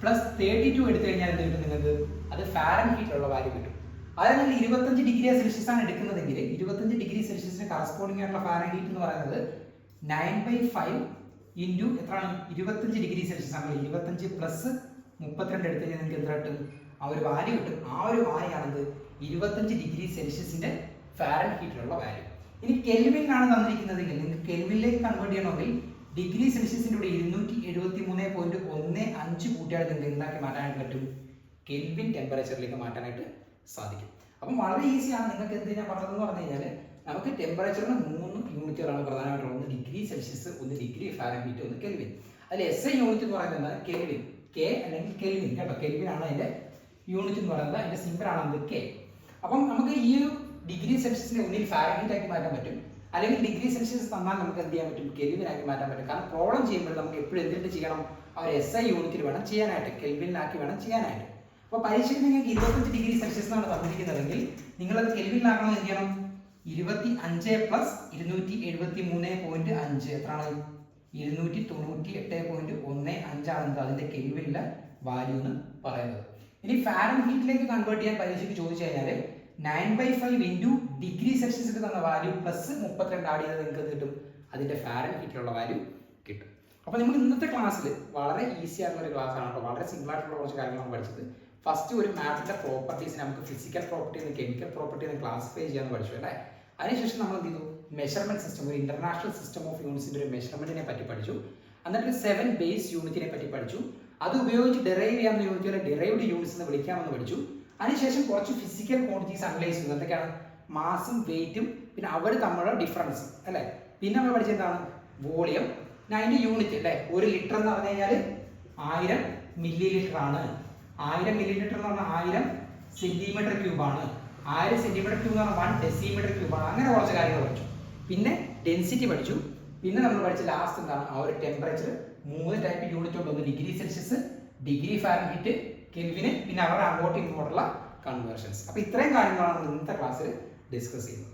പ്ലസ് 32 എടുത്തു കഴിഞ്ഞാൽ എന്ത് കിട്ടും നിങ്ങൾക്ക്? അത് ഫാരൻഹീറ്റിലുള്ള വാല്യൂ കിട്ടും. അതായത് നിങ്ങൾ 25 ഡിഗ്രി സെൽഷ്യസ് ആണ് എടുക്കുന്നതെങ്കിൽ 25 ഡിഗ്രി സെൽഷ്യസിന് കറസ്പോണ്ടിങ് ആയിട്ടുള്ള ഫാരൻഹീറ്റ് എന്ന് പറയുന്നത് 9/5 ഇൻറ്റു എത്രയാണ്? 25 ഡിഗ്രി സെൽഷ്യസ് ആണ്. 25 പ്ലസ് 32 എടുത്തു കഴിഞ്ഞാൽ നിങ്ങൾക്ക് എത്ര കിട്ടും? ആ ഒരു വാല്യൂ കിട്ടും. ആ ഒരു വാല്യൂ ആണെന്ന് 25 ഡിഗ്രി സെൽഷ്യസിന്റെ ഫാരൻഹീറ്റിലുള്ള വാല്യൂ. ഇനി കെൽവിനാണ് തന്നിരിക്കുന്നതെങ്കിൽ നിങ്ങൾക്ക് കെൽവിനിലേക്ക് കൺവേർട്ട് ചെയ്യണമെങ്കിൽ ഡിഗ്രി സെൽഷ്യസിന്റെ കൂടെ 273.15 കൂട്ടിയാൽ നിങ്ങൾക്ക് എന്താക്കി മാറ്റാനായിട്ട് പറ്റും? കെൽവിൻ ടെമ്പറേച്ചറിലേക്ക് മാറ്റാനായിട്ട് സാധിക്കും. അപ്പം വളരെ ഈസിയാണ്. നിങ്ങൾക്ക് എന്ത് ഞാൻ പറഞ്ഞതെന്ന് പറഞ്ഞു കഴിഞ്ഞാൽ നമുക്ക് ടെമ്പറേച്ചറിന് 3 യൂണിറ്റുകളാണ് പ്രധാനമായിട്ടുള്ളത്. ഒന്ന് ഡിഗ്രി സെൽഷ്യസ്, ഒന്ന് ഡിഗ്രി ഫാരൻഹീറ്റ്, ഒന്ന് കെൽവിൻ. അതിൽ SI യൂണിറ്റ് എന്ന് പറയുന്നത് എന്താണ്? കെൽവിൻ. കെ അല്ലെങ്കിൽ കെൽവിൻ കേട്ടോ. കെൽവിൻ ആണ് അതിന്റെ യൂണിറ്റ് എന്ന് പറയുന്നത്. അതിന്റെ സിംബൽ ആണ് എന്ത്? കെ. അപ്പം നമുക്ക് ഈ ഒരു ഡിഗ്രി സെൽഷ്യസിനെ ഒന്നിൽ ഫാരൻഹീറ്റ് ആക്കി മാറ്റാൻ പറ്റും, അല്ലെങ്കിൽ ഡിഗ്രി സെൽഷ്യസ് തന്നാൽ നമുക്ക് എന്ത് ചെയ്യാൻ പറ്റും? കെൽവിൻ ആക്കി മാറ്റാൻ പറ്റും. കാരണം പ്രോബ്ലം ചെയ്യുമ്പോൾ നമുക്ക് എപ്പോഴും എന്തിട്ട് ചെയ്യണം? ആ ഒരു SI യൂണിറ്റിൽ വേണം ചെയ്യാനായിട്ട്, കെൽവിനിലാക്കി വേണം ചെയ്യാനായിട്ട്. അപ്പോൾ പരീക്ഷയ്ക്ക് നിങ്ങൾക്ക് 25 ഡിഗ്രി സെൽഷ്യസ് എന്നാണ് തന്നിരിക്കുന്നതെങ്കിൽ നിങ്ങളത് കെൽവിനിലാക്കണം. എന്ത് ചെയ്യണം? 25 പ്ലസ് 273.5 എത്രയാണ്? 298.15 ആണ് അതിന്റെ കെൽവിനിലെ വാല്യൂ എന്ന് പറയുന്നത്. ഇനി ഫാരൻഹീറ്റിലേക്ക് കൺവേർട്ട് ചെയ്യാൻ പരീക്ഷയ്ക്ക് ചോദിച്ചു കഴിഞ്ഞാൽ 9/5 ഇൻറ്റു ഡിഗ്രി സെൽഷ്യസിൽ തന്ന വാല്യൂ പ്ലസ് 32 ആഡ് ചെയ്താൽ നിങ്ങൾക്ക് കിട്ടും, അതിന്റെ ഫാരൻഹീറ്റിലുള്ള വാല്യൂ കിട്ടും. അപ്പോൾ നമ്മൾ ഇന്നത്തെ ക്ലാസ്സിൽ വളരെ ഈസി ആയിട്ടുള്ള ഒരു ക്ലാസ് ആണ് കേട്ടോ. വളരെ സിമ്പിൾ ആയിട്ടുള്ള കുറച്ച് കാര്യങ്ങളാണ് പഠിച്ചത്. ഫസ്റ്റ് ഒരു മാപ്പിന്റെ പ്രോപ്പർട്ടീസ് നമുക്ക് physical property chemical property classify ചെയ്യാൻ പഠിച്ചു അല്ലേ. അതിനുശേഷം നമ്മൾ എന്ത് ചെയ്തു? മെഷർമെന്റ് സിസ്റ്റം, ഒരു ഇന്റർനാഷണൽ സിസ്റ്റം ഓഫ് യൂണിറ്റ്സിന്റെ ഒരു മെഷർമെന്റിനെ പറ്റി പഠിച്ചു. എന്നിട്ട് 7 ബേസ് യൂണിറ്റിനെ പറ്റി പഠിച്ചു. അത് ഉപയോഗിച്ച് ഡെറൈവ് ചെയ്യാവുന്ന യൂണിറ്റുകളെ ഡിറൈവ്ഡ് യൂണിറ്റ്സ് എന്ന് വിളിക്കാമെന്ന് പഠിച്ചു. അതിനുശേഷം കുറച്ച് ഫിസിക്കൽ ക്വാണ്ടിറ്റീസ് അനലൈസ് ചെയ്യുന്നത് എന്തൊക്കെയാണ്? മാസും വെയിറ്റും പിന്നെ അവർ തമ്മിലുള്ള ഡിഫറൻസ് അല്ലേ. പിന്നെ നമ്മൾ പഠിച്ചത് എന്താണ്? വോളിയം, അതിന്റെ യൂണിറ്റ് അല്ലേ. 1 ലിറ്റർ എന്ന് പറഞ്ഞു കഴിഞ്ഞാൽ 1000 മില്ലി ലിറ്റർ ആണ്. 1000 മില്ലി ലിറ്റർ എന്ന് പറഞ്ഞാൽ 1000 സെന്റിമീറ്റർ ക്യൂബ് ആണ്. 1000 സെന്റിമീറ്റർ ക്യൂബ് എന്ന് പറഞ്ഞാൽ 1 ഡെസിമീറ്റർ ക്യൂബ് ആണ്. അങ്ങനെ കുറച്ച് കാര്യങ്ങൾ പഠിച്ചു. പിന്നെ ഡെൻസിറ്റി പഠിച്ചു. പിന്നെ നമ്മൾ പഠിച്ച ലാസ്റ്റ് എന്താണ്? ആ ഒരു ടെമ്പറേച്ചർ 3 ടൈപ്പ് യൂണിറ്റ് ഉണ്ട്. ഒന്ന് ഡിഗ്രി സെൽഷ്യസ്, ഡിഗ്രി ഫാരൻഹീറ്റ്, കെൽവിന്, പിന്നെ അവരുടെ അങ്ങോട്ടും ഇങ്ങോട്ടുള്ള കൺവേർഷൻസ്. അപ്പോൾ ഇത്രയും കാര്യങ്ങളാണ് ഇന്നത്തെ ക്ലാസ്സിൽ ഡിസ്കസ് ചെയ്യുന്നത്.